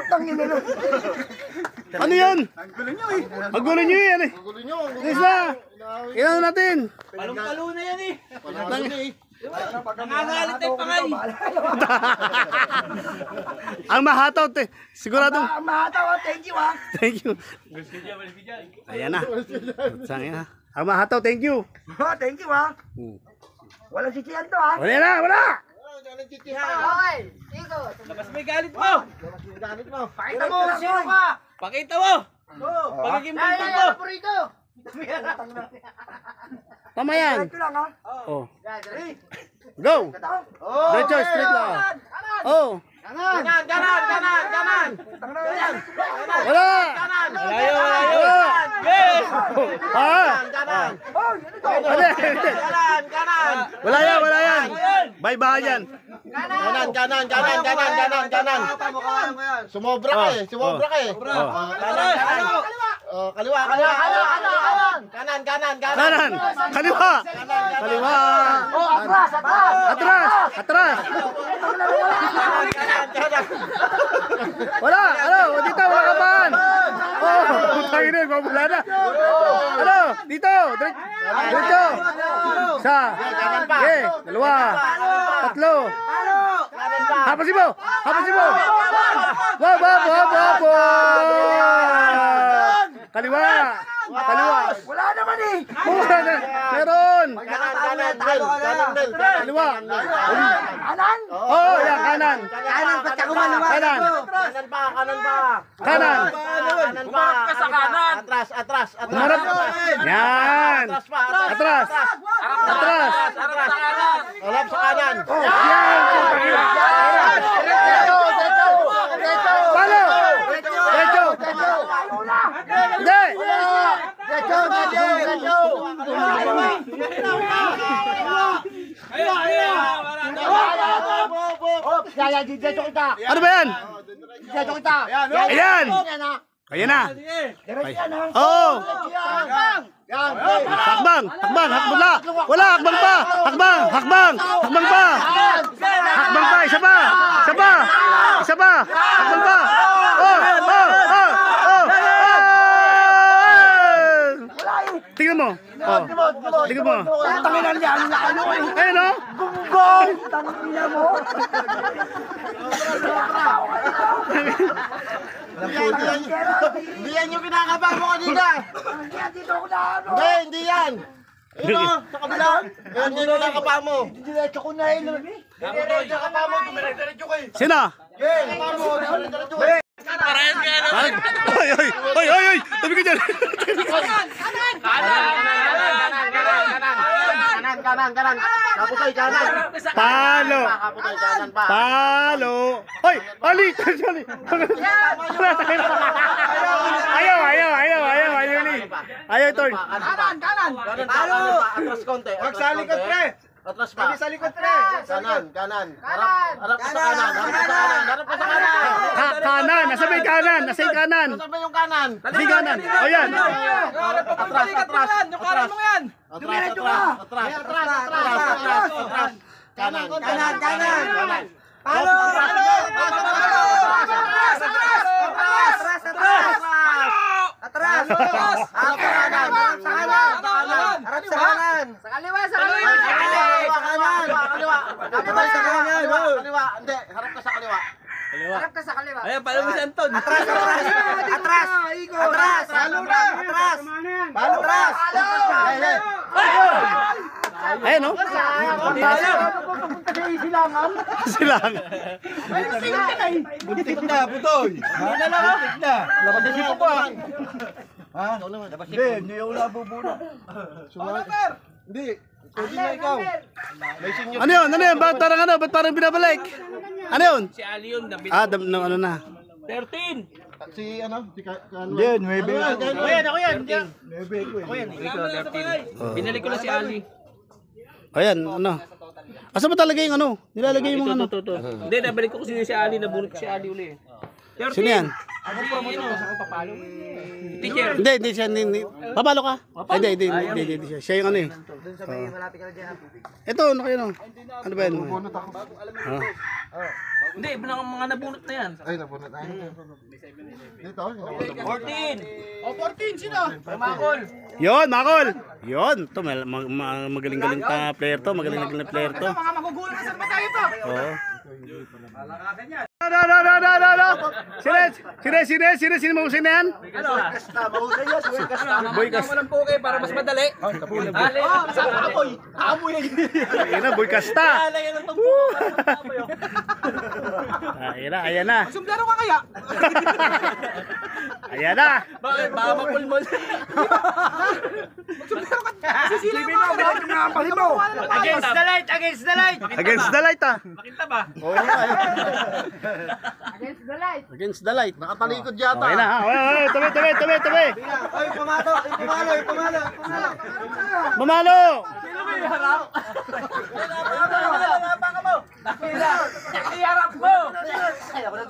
Utang ina mo. Ano yan? Ang gulo nyo yan eh. Isa. Ilan natin? Palong-palo na yan eh. Nangangalit tayo pangay. Ang mahataw te. Siguradong. Ang mahataw, thank you ha. Thank you. Ayan na. Sangin na. Ang mahataw, thank you. Thank you ha. Walang sisiyan to ha. Wala. Okay, ikot. Labas mo yung galit mo. Pakita mo, sino ka? Pakita mo. Pagiging bantog mo. Rito. Tama yan. Ito lang ha. Oh. Go. Diretso, straight lang. Oh. Kanan. Wala. Layo. Wala yan. Bye yan. Kanan. Sumobra ka eh. Kaliwa. Kanan. Kaliwa. Oh, Atras. Wala. Dito, wala ka paan. Oh, putangin na, wala na. Dito. Diretso. Isa. Dalawa. Tatlo. Hapasin mo. Wab. Kaliwa. wala naman eh. Meron. Kanan. Kaliwa. Anan? Oh, yan, kanan. Kanan, ba't ako maluwa? Kanan. Atras. Umarap. Yan. Atras. Harap sa kanan. Palo. Diretso. Hindi. Ano ba yan? Ayan. Ayan na. Oh. Hakbang na. Wala, hakbang pa. Hakbang pa. Isa pa. Hakbang pa. Oh. Tingnan mo. Tingnan mo. Tanginan niya, ang lalo eh. Ayun o. Bumbong! Tanginan mo. Hindi yan yung kinakabang mo kanina. Dito ako na ano. Hindi yan. Ito, sa kabila. Yan yung kinakabang mo. Diretso ko na eh. Diretso ka pa mo, dumiretso ko eh. Sino? Kapang mo, dumiretso ko eh. Parehas ka ano? Ay! Tabi ka dyan! Kanan. Kaputoy, kanan. Palo! Kaputoy, kanan pa. Palo! Hoy! Ali! Ayaw, turn. Kanan. Palo. Atras konti. Wag sa likod, pre. Atras pa. Sa likod, pre. Kanan. Harap ka sa kanan. Kanan! Nasa may kanan! Nasa yung kanan! Saan ba yung kanan? Nasa yung kanan! O yan! Atras. Yung kanan mo yan! Atras. Kanan. Palo! Atras! Harap sa kanan! Kaliwa. Hindi, harap ka sa kaliwa. Ayan, paano mo si Anton? Atras! Palo na! Atras! Ayan o! Silang! Buntik na, putoy. Buntik na. Labas na sipo ko ah. Ha? Hindi ako nabubuna. Hindi. Pwede na ikaw. Ano yun? Ba't parang binabalik? Ano yun? Si Ali yun, Ano na? 13! Si ano? Hindi, 9 ako. Ako yan. 9 ako eh. Binalik ko lang si Ali. Ayan, ano? Asa ba talaga yung ano? Nilalagay yung mga ano? Ito. Hindi, nabalik ko kasi si Ali, nabunot ko si Ali uli. 13! Sino yan? Teacher! Hindi siya. Papalo ka? Hindi siya. Siya yung ano eh. Ito, ano kayo no? Ano ba yan? Hindi, mga nabunot na yan. Ay, napunod tayo. Dito. 14! 14, sino? Makol! Yon, Makol! Yon, to magaling-galing na player to. Magaling na player to. Mga magugulang na sa ba tayo to? Oo. Sino mahusay na yan? Boy Casta. Walang puke para mas madali. Ali! Ayan na, Boy Casta. Ayan na. Sumblero ka kaya? Ayan na. Bakit? Baka mapulmon. Sisili mo! Pinapalit mo! Against the light! Against the light ah. Makita ba? Against the light. Nakatalikod yata. Okay na ha. Tabi. Ay, pumalo! Mamalo. Iharap mo! Iharap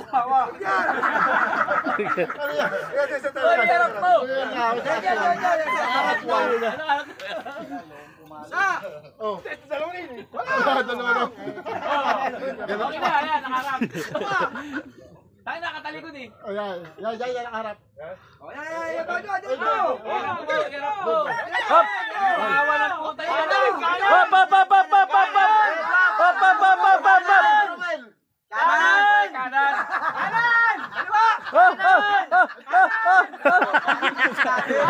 mo! Okay na, ayan, nakaharap. Tayo nakatalikod eh. Yan, nakaharap. Iharap mo! Hop! Walang puta yun. Kanan!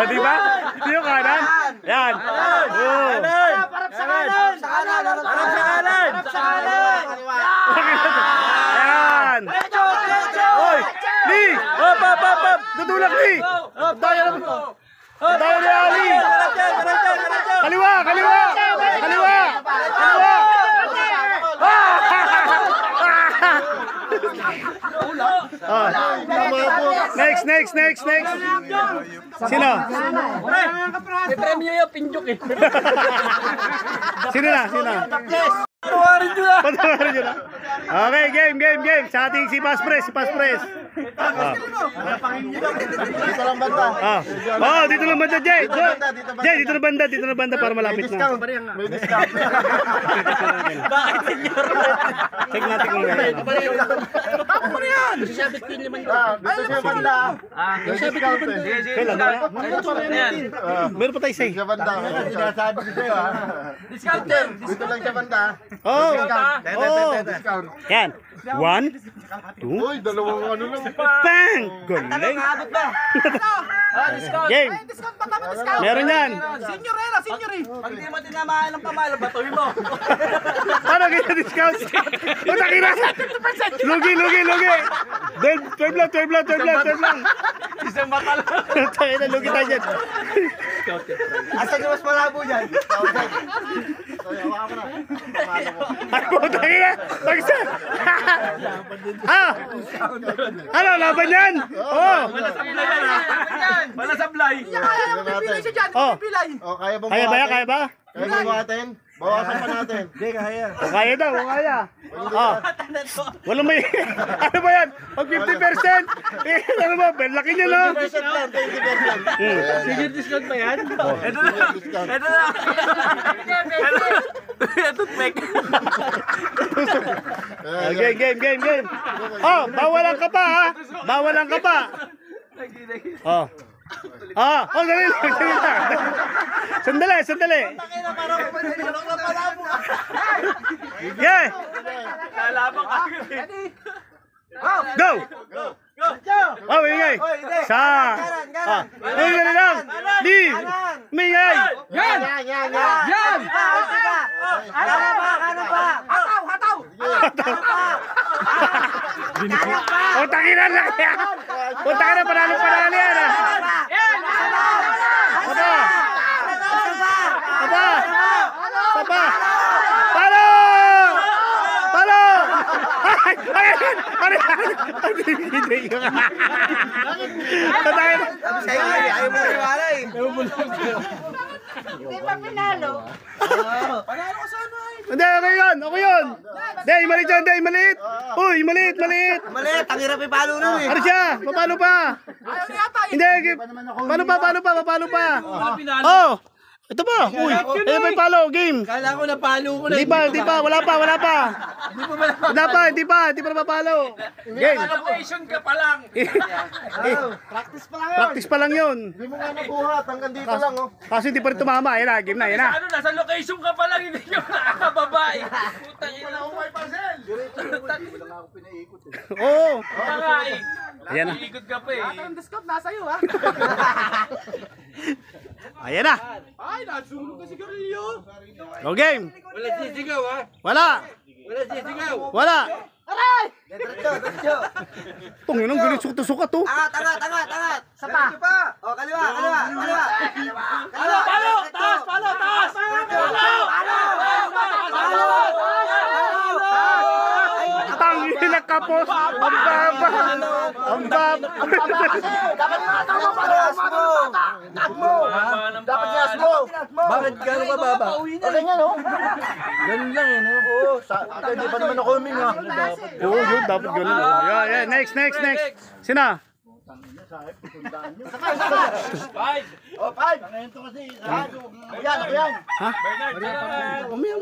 Di ba? Di yung kanan? Yan. Harap sa kanan! Ayan. Oy! Lee! Tutulak Lee! Daya ni Ali! Kaliwa! Next. Sino? May premyo yung pinjuk eh. Sino na? Patawarin nyo na. Okay, game. Sa ating si Paspres. Dito lang banda. Dito lang banda, Jay. Jay, dito na banda para malapit na. May discount. Bakit senyor? Check natin kung gano'n. Sisabit ko yung 5. Dito siya banda. May discount eh. Kailan na? Meron pa tayo say. Sa banda. Sinasabi ko sa'yo ha. Discounter! Dito lang sa banda. Oh! Discount. Yan. 1, 2, Uy, dalawang ano lang. bang! Galing! Discount! Game! Meron yan! Senior eh! Pag di mo tinamaan ng pamalo, batuhin mo. Paano Putangin na discount. Putangin na. Lugi. 12 lang. Isang mata lang. Putangin na, lugi tayo dyan. Asa nyo mas malabo dyan? Ay, putangin na. Tagsa. Ano, laban yan? Oo. Wala sablay. Oh. Kaya ba? Kaya ba? Kaya ba natin? Bawasan pa natin. Hindi, kaya. O, kaya daw, kaya. Oh. Walang may... Ano ba yan? Pag 50%? Ano ba? Laki niya, no? 20% lang, 20%. Senior discount ba yan? Ito na. Ito pek. Game. Oh, bawalan ka pa, ha? Bawalan ka pa. Oh. Dali lang. Sandali. Yeah. Lalabang ka. Go. Oh, ingay. Sa. Ingay lang. Di. Mingay. Yan! O, takinan lang yan. O, takinan, panalo yan, ha? Sapa. Palo! Ayaw mo riwala eh. Di ba pinalo? Hindi, ako yun. Hindi, maliit. Uy, maliit. Maliit, ang hirap ipalo nun eh. Ano siya? Paano pa? Hindi, paano pa? Oh, ito pa. Uy, ito pa yung palo, game. Kala ko napalo ko na. Hindi pa, wala pa. Hindi pa napapalo. Game. Location ka pa lang. Practice pa lang yun. Practice pa lang yun. Hindi mo nga nabuhat, hanggang dito lang oh. Kasi hindi pa rin tumama. Yan na, game na, yan na. Ano, nasa location ka pa lang, hindi ka nakakababae. Putang ina. Oo. Puta nga eh. Ayan na. Iikot ka pa eh. Discount nasa iyo ha. Ayan na. Ay, nasunog ka si Garillo. Go game. Wala sisigaw ha. Wala. Wala sisigaw. Diretso. Tungin ang galit sukat to. Angat. Sapa. O, kaliwa. Palo! Taas! Tangin na kapos. Ang baba. Dapat nias mo. Bakit gano'n ka baba? Ganyan oh. Ganun lang yun. Oo, hindi pa naman ako humingi ha. Oo, yun. Dapat ganun. Yeah. Next. Sina? Five! O, 5. Yan. Ha? Mamaya.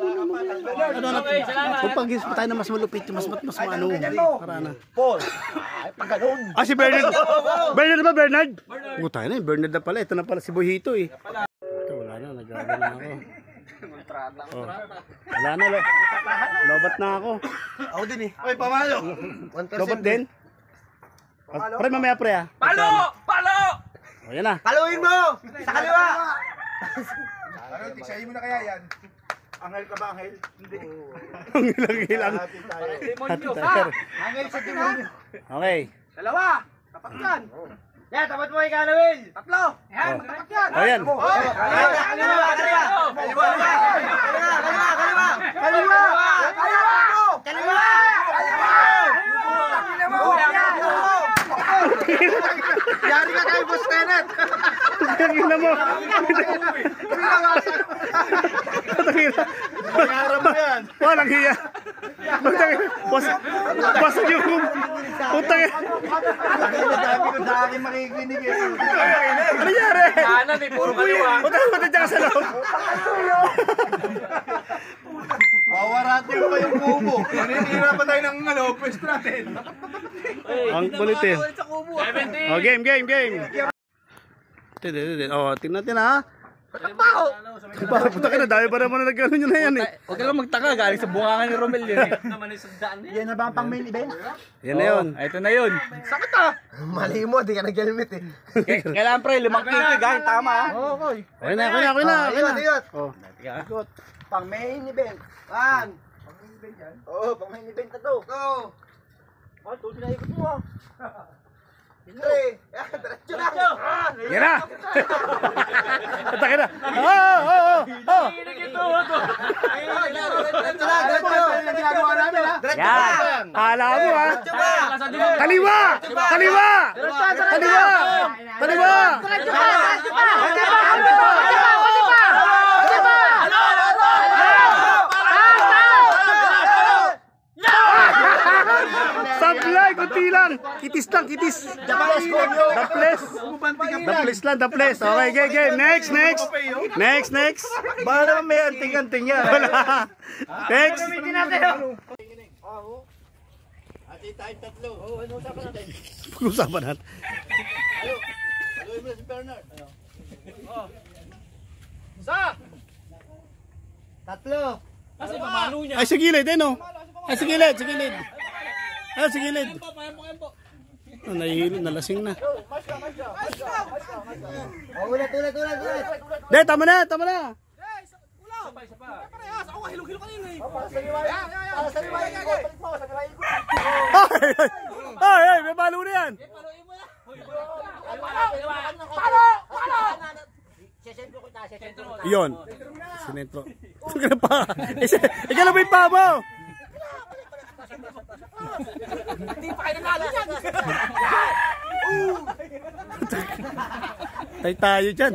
Okay, salamat. Kung pag-isip tayo na mas malupit, mas maano. Para na. Paul. Ay, pag ganun. Si Bernard. Bernard ba, Bernard? Tayo na, Bernard na pala. Ito na pala si Boyito eh. Ito, wala na. Nag-aaral na ako. Oh. Wala na, lobat na ako. Ako din eh. Oy, pamalo. 1% Lobat din? Pre, mamaya pre ah. Palo! O, yan na. Paluin mo! Sa kaliwa! Ano, tiksahin mo na kaya yan? Angel ka ba, Angel? Hindi. Ang ilang. Demonyo. Angel sa demonyo. Okay. Dalawa! Tapat yan! Yan, tapat mo kay Kanawil! Tatlo! Yan! Tapat yan! O, yan. Kaliwa! Yari ka kay Boss Tenet! Tingnan mo. Pangarap mo yan! Walang hiya. Basta yung putang. Sabi ko sa akin makikinig eh. Ano nangyari? Kanan eh, puro kaliwa. Putang dyan ka sa loob. Wawarate mo yung kubo. Nanitira pa tayo ng pwesto natin. Ang kulit eh. 17! Oh, game. Oh, tingnan natin ha. Puta ka na, dahil ba naman na nag-ano nyo na yan eh. Huwag ka lang magtaka, galing sa bungangan ni Romel yun eh. Naman yung sandaan eh. Yan na ba ang pang main event? Yan na yun. Ito na yun. Mali mo, di ka nag-helmet eh. Kailangan pre, 5 kilo galing tama ha. Okay na. Ikot. Oh. Pang main event. 1. Oo, pag may event na to. Oo. Ah, tuloy na ikot mo ah. Hindi. Diretso na. Yan na! Atake na! Oh! Ginagawa namin ha. Yan! Kala mo ha! Kaliwa! Kaliwa! Kaliwa! Kaliwa! Sablay! Kunti lang! Kitis lang! Kitis! Daples! Daples lang! Daples! Okay, game! Next! Baka naman may anting-anting yan. Wala! Next! Ati tayo tatlo. Ano usapan natin? Pag-usapan natin. Haluin mo na si Bernard. Tatlo. Kasi pamalo niya. Ay, sa gilid, eh, no? Ay, sa gilid, sa gilid. Ay, sa gilid. Oh, nahihilo, nalasing na. Ulit. De, tama na, tama na. Ay, may balo na yan. Iyon. Sinentro. Ikaw na pa. Ikaw na ba yung pa mo? Tay tayo dyan.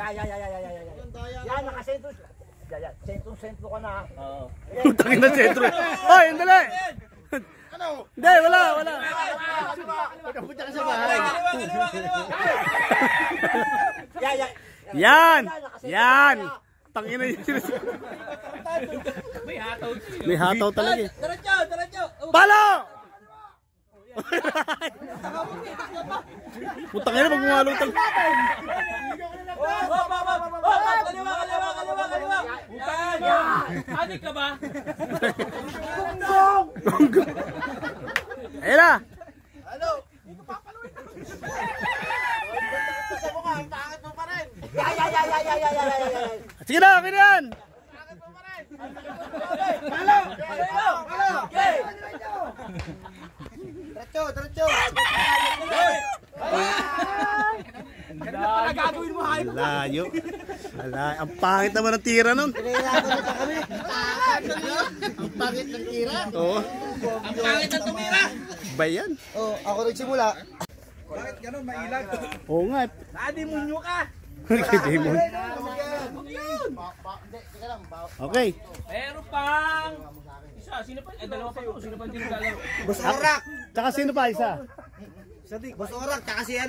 Yan, nakasentro. Sentro ka na. Utangin na sentro. Hoy, andali. Hindi, wala. Pagkapunta ka sa bahay. Yan. Tangin na yun. May hataw talaga eh. Diretso. Palo! Putang ina, pag bumalutang. Kaliwa. Adik ka ba? Ayun na. Sige na, okay na yan. Diretso. Layo. Ang pangit naman ng tira nun. Ang pangit ng tira. Oo. Ang pangit na tumira. Ba yan? Oh, ako nagsimula. Bakit ganun, mailag? Oo nga. Nadimunyo ka. Demon. Okay. Meron pang isa. Sino pa? Dalawa pa to. Sino pa hindi naglalaro? Boss Orak. Tsaka sino pa isa? Boss Orak, tsaka si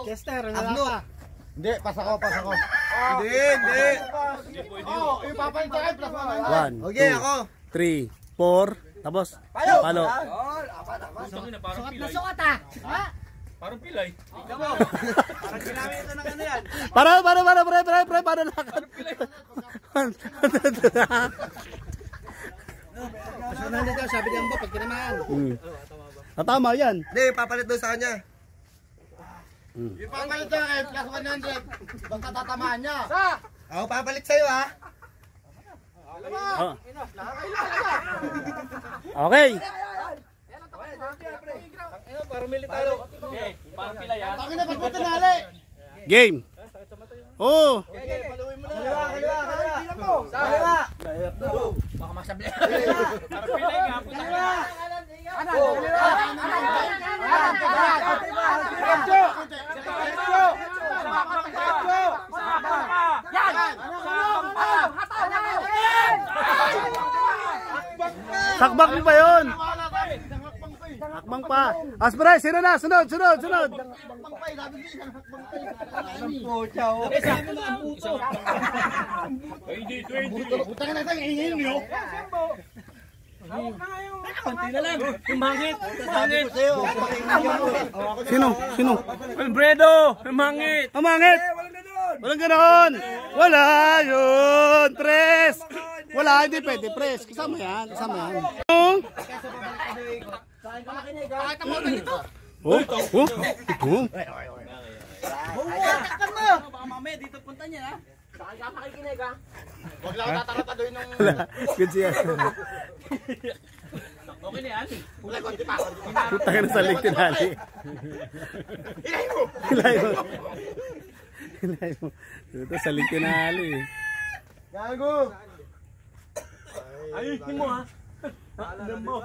Chester, Abno. Hindi, pas ako. Hindi. Yung papantay, plus 1, Okay, ako. 2, 3, 4. Tapos, palo. Parang pilay. Parang pilay. Parang ginamit ito ng ano yan. Para lakad. Personal nito, sabi niya ba, pag tinamaan. Tama yan. Hindi, papalit doon sa kanya. Yung papalit sa akin, plus 100. Basta tatamaan niya. Ako papalit sa'yo ha. Okay. Parang militaro. Okay, parang pilay ha. Bakit na pagpunta nali? Game. Oh. Kaliwa. Sa kaliwa. Baka masabli. Parang pilay nga. Sakbak mo ba yun? Hakbang pa. Aspray, sino na? Sunod. Putang na tayo, ingin niyo. Konti na lang. Yung mangit. Sino? Alfredo! Yung mangit! Ang mangit. Walang ganoon. Wala yun. Tres. Wala, hindi pwede. Press. Kasama yan. Oh. Baka mamaya dito punta niya ha. Bakit ka makikinig ha? Huwag lang ako tataratadoy nung... Good siya. Okay na yan. Kulay konti pa. Puta ka na sa lig tinali. Ilay mo! Hilay mo. Hilay mo. Ito sa lig tinali. Gago! Ayusin mo ha. Alam mo.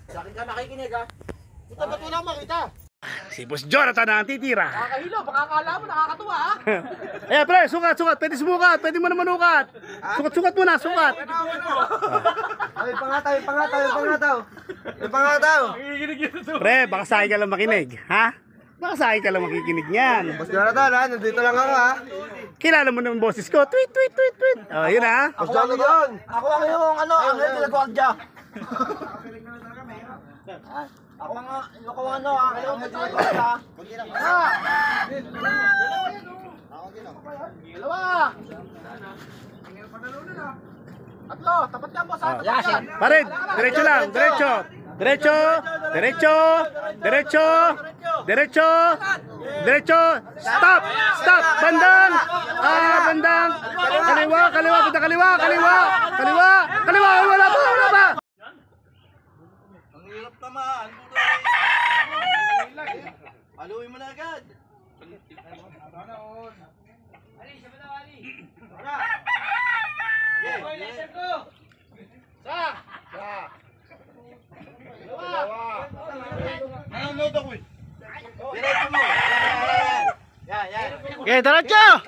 Bakit ka makikinig ha? Puta, ba't wala makita? Si Boss Jonathan na ang titira. Nakakahilo, baka akala mo nakakatuwa ha? Eh pre, sukat. Pwede sumukat. Pwede mo naman ukat. Sukat muna, sukat. Ay, pangataw. Pre, baka sa akin ka lang makinig. Ha? Baka sa akin ka lang makikinig niyan. Boss Jonathan, ha? Nandito lang ako, ha? Kilala mo naman boses ko. Tweet. Oh, yun ha. Boss Jonathan! Ako ang yung ano, ang nilagwagdya. Ako ang ano, ang nilagwagdya. Dalawa! Tatlo, tapat ka po sa atin. Pare, diretso lang, diretso. Diretso. Stop. Bandang. Bandang. Kaliwa, punta kaliwa. Wala pa. Ang hirap naman. Haluin mo na agad. Anong load ako eh? Diretso mo. Yan. Okay, diretso.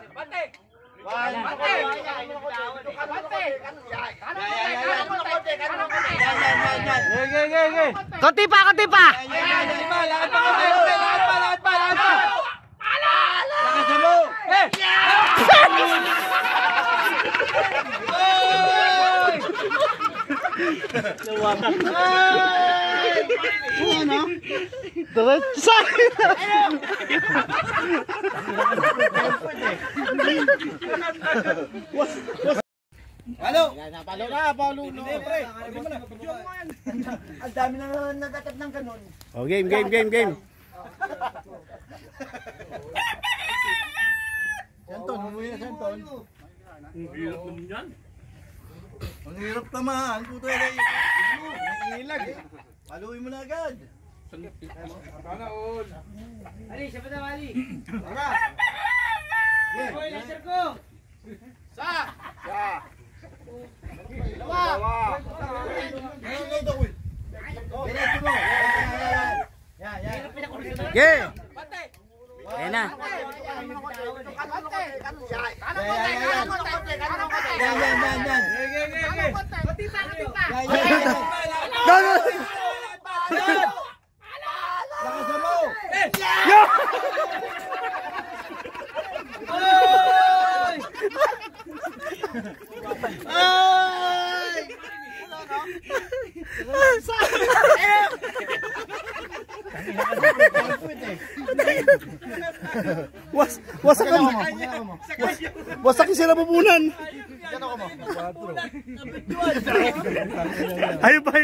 Konti pa! Lakad pa. Lakas mo. Palo no. Ang dami na nagatat ng ganun. Oh, game. Santon, umuwi na Santon. Ang hirap naman yan. Ang hirap naman. Puto na ilag eh. Haluin mo na agad. Ali, siya ba na Ali? Tara. Hoy, laser ko! Dalawa. Anong load ako eh? Diretso mo. Yan. Okay. Ayan na. Wasak yung sila bubunan. Ayun pa.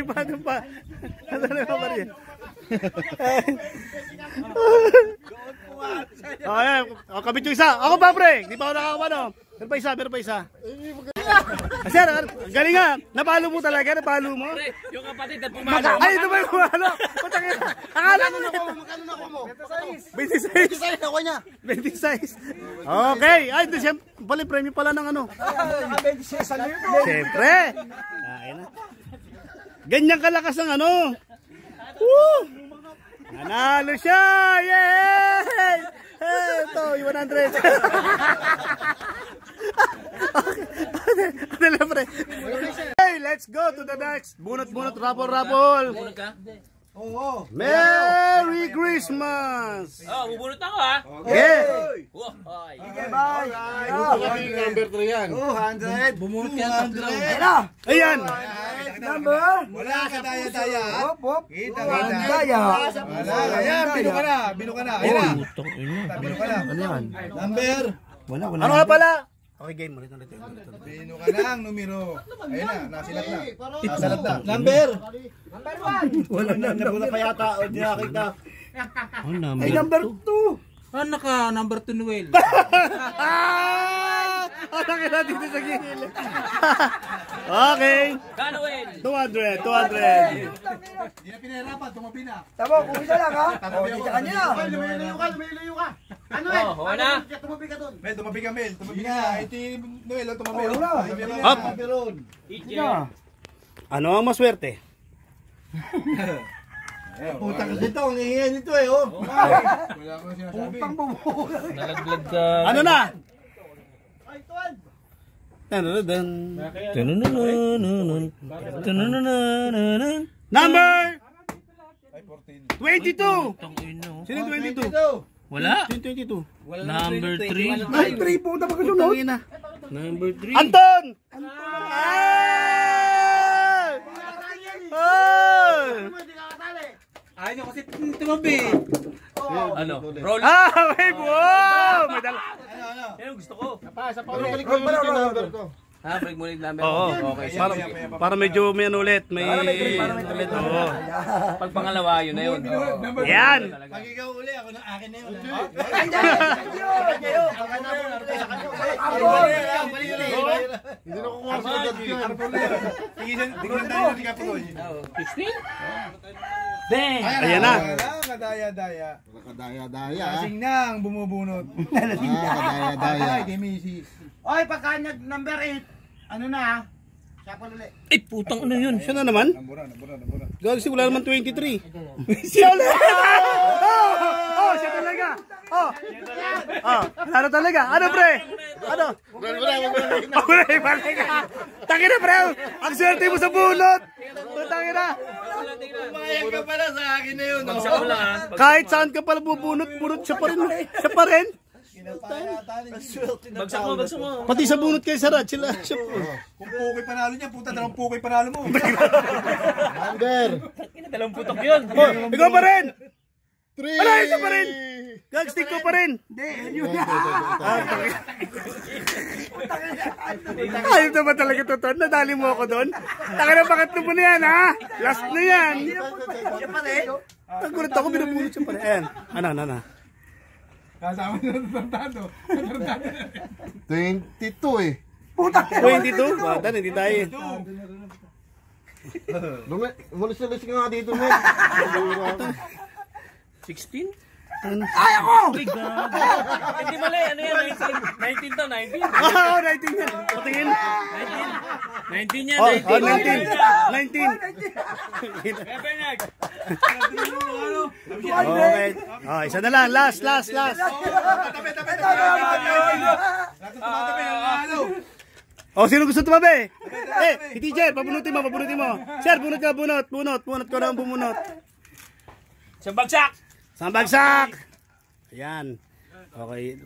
Ano na ba rin? Kabit yung isa. Ako pa pre. Di pa ako nakakapano. Meron pa isa. Sir, galing nga. Napalo mo talaga. Napalo mo. Yung kapatid na pumalo. Ay, ito ba yung pumalo? Akala mo Magkano na ako mo? 26. 26 ako niya. 26. Okay. Ay, ito siya. Pala, premium pala ng ano. 26 ano yun? Siyempre. Ayun na. Ganyan kalakas ang ano. Woo! Nanalo siya! Yay! Hey, ito, yung 100. Hey, let's go to the next. Bunot, rapol. Bunot ka? Oo. Merry Christmas! Bubunot ako ha? Yeah! Ay. Number 3 yan. 200. Bumunot ka 200. Ayan! Number. Wala ka daya-daya. Hop. Kita Daya. Wala. Ayan, bino ka na. Ayan na. Bino ka na. Ano yan? Number. Wala. Ano nga pala? Okay, game. Ulit. Bino ka na ang numero. Ayan na, nasilat na. Nasalat na. Number. Number 1. Wala pa yata. O di nakita. Ay, number 2. Ano ka? Number 2 Noel. Ano ka dito sa gilid? Okay. Noel. 200. Hindi na pinahirapan, tumabi na. Tama, kuwi ka lang ha. O, di sa kanya. Lumayo ka. Ano eh? Wala. Tumabi ka doon. Mel, tumabi ka, Mel. Tumabi ka. Ito yung Noel, tumabi. Up. Ano ang maswerte? Puta kasi ito, ang ihiyan nito eh, oh. Wala ko sinasabi. Nalaglag ka. Ano na? Number 22. Sino yung 22? Wala. Sino yung 22? Number 3. Ay, 3 po na pagkasunod. Number 3. Anton! Ay! Ay! Ayaw nyo kasi tumabi. Ano? Roll. May buo! May dala. Yan ang gusto ko. Ha, break mo yung number. Oo. Okay. Para medyo may ano ulit. May... Oo. Pag pangalawa, yun na yun. Yan! Pag ikaw uli, ako na akin na yun. Hindi na kukuha sa agad yun. Tingnan tayo ng Kapuloy. 16? Bang! Ayan na. Kadaya-daya. Kadaya-daya. Kasing na ang bumubunot. Kadaya-daya. Kay Mrs. Oy, pagka number 8, ano na ha? Siya pa ulit. Ay, putang ano yun? Siya na naman? Nambura. Gagawin wala naman 23. Siya ulit! Oh, siya talaga! Ano talaga? Ano, pre? Ano? Balik ka! Tangin na, pre! Ang swerte mo sa bunot! Tangin na! Umayag ka pala sa akin na yun. Bagsak mo lang ha. Kahit saan ka pala bubunot, siya pa rin. Siya pa rin. Bagsak mo. Pati sa bunot kay Sarat, siya Kung pukoy panalo niya, puta, dalawang pukoy panalo mo. Number Dalawang putok yun. Ikaw pa rin! 3. Wala, ikaw pa rin! Gagstick ko pa rin! Ayaw naman talaga totoo. Nadali mo ako doon. Taka na pangatlo mo na yan, ha? Last na yan. Nagulat ako, binubunot siya pa rin. Ayan. Ano? Kasama na natantado. 22 eh. 22? Bata, hindi tayo. Mulis-mulis ka nga dito, Mel. 16? Ay, ako! Hindi mali. Ano yan? 19 to, 19. Oo, 19 yan. Patingin. 19 yan, 19. Okay. Oh, isa na lang. Last. Oh, sino gusto tumabi? Teacher, pabunutin mo. Sir, bunot ka. Bunot ko na ang bumunot. Sambagsak! Ayan. Okay.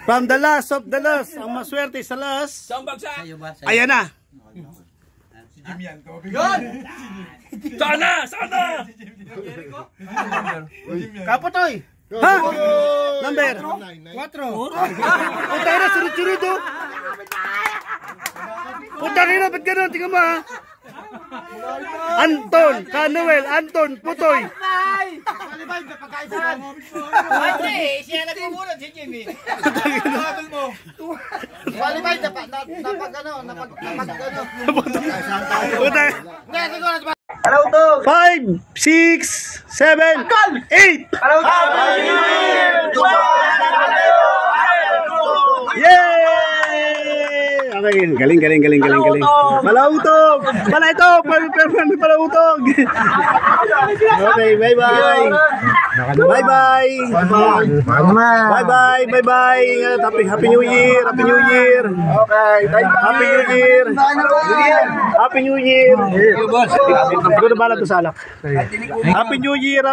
From the last of the last, ang maswerte sa last. Sambagsak! Ayan na. Si Jim yan, tumabi. Sana! Kapotoy! Ha? Number? 4. Punta na, sunod-sunod oh. Punta na, ba't gano'n? Tingnan mo ha. Anton, Kanuel, Anton, Putoy. Palibay, pagkaisahan. Hindi, siya nagpumunod si Jimmy. Palibay, napag ano. Hindi, siguro. 5, 6, 7, 8. Yay! Okay, galing. Palautog! Palautog! Okay, bye-bye! Bye-bye! Bye-bye! Happy New Year! Okay, Happy New Year! Ikaw na bala to sa alak. Happy New Year!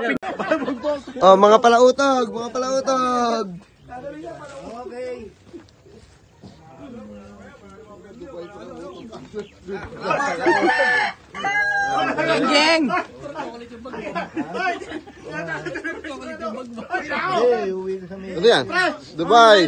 Oh, mga palautog. Geng! Ano yan? Dubai.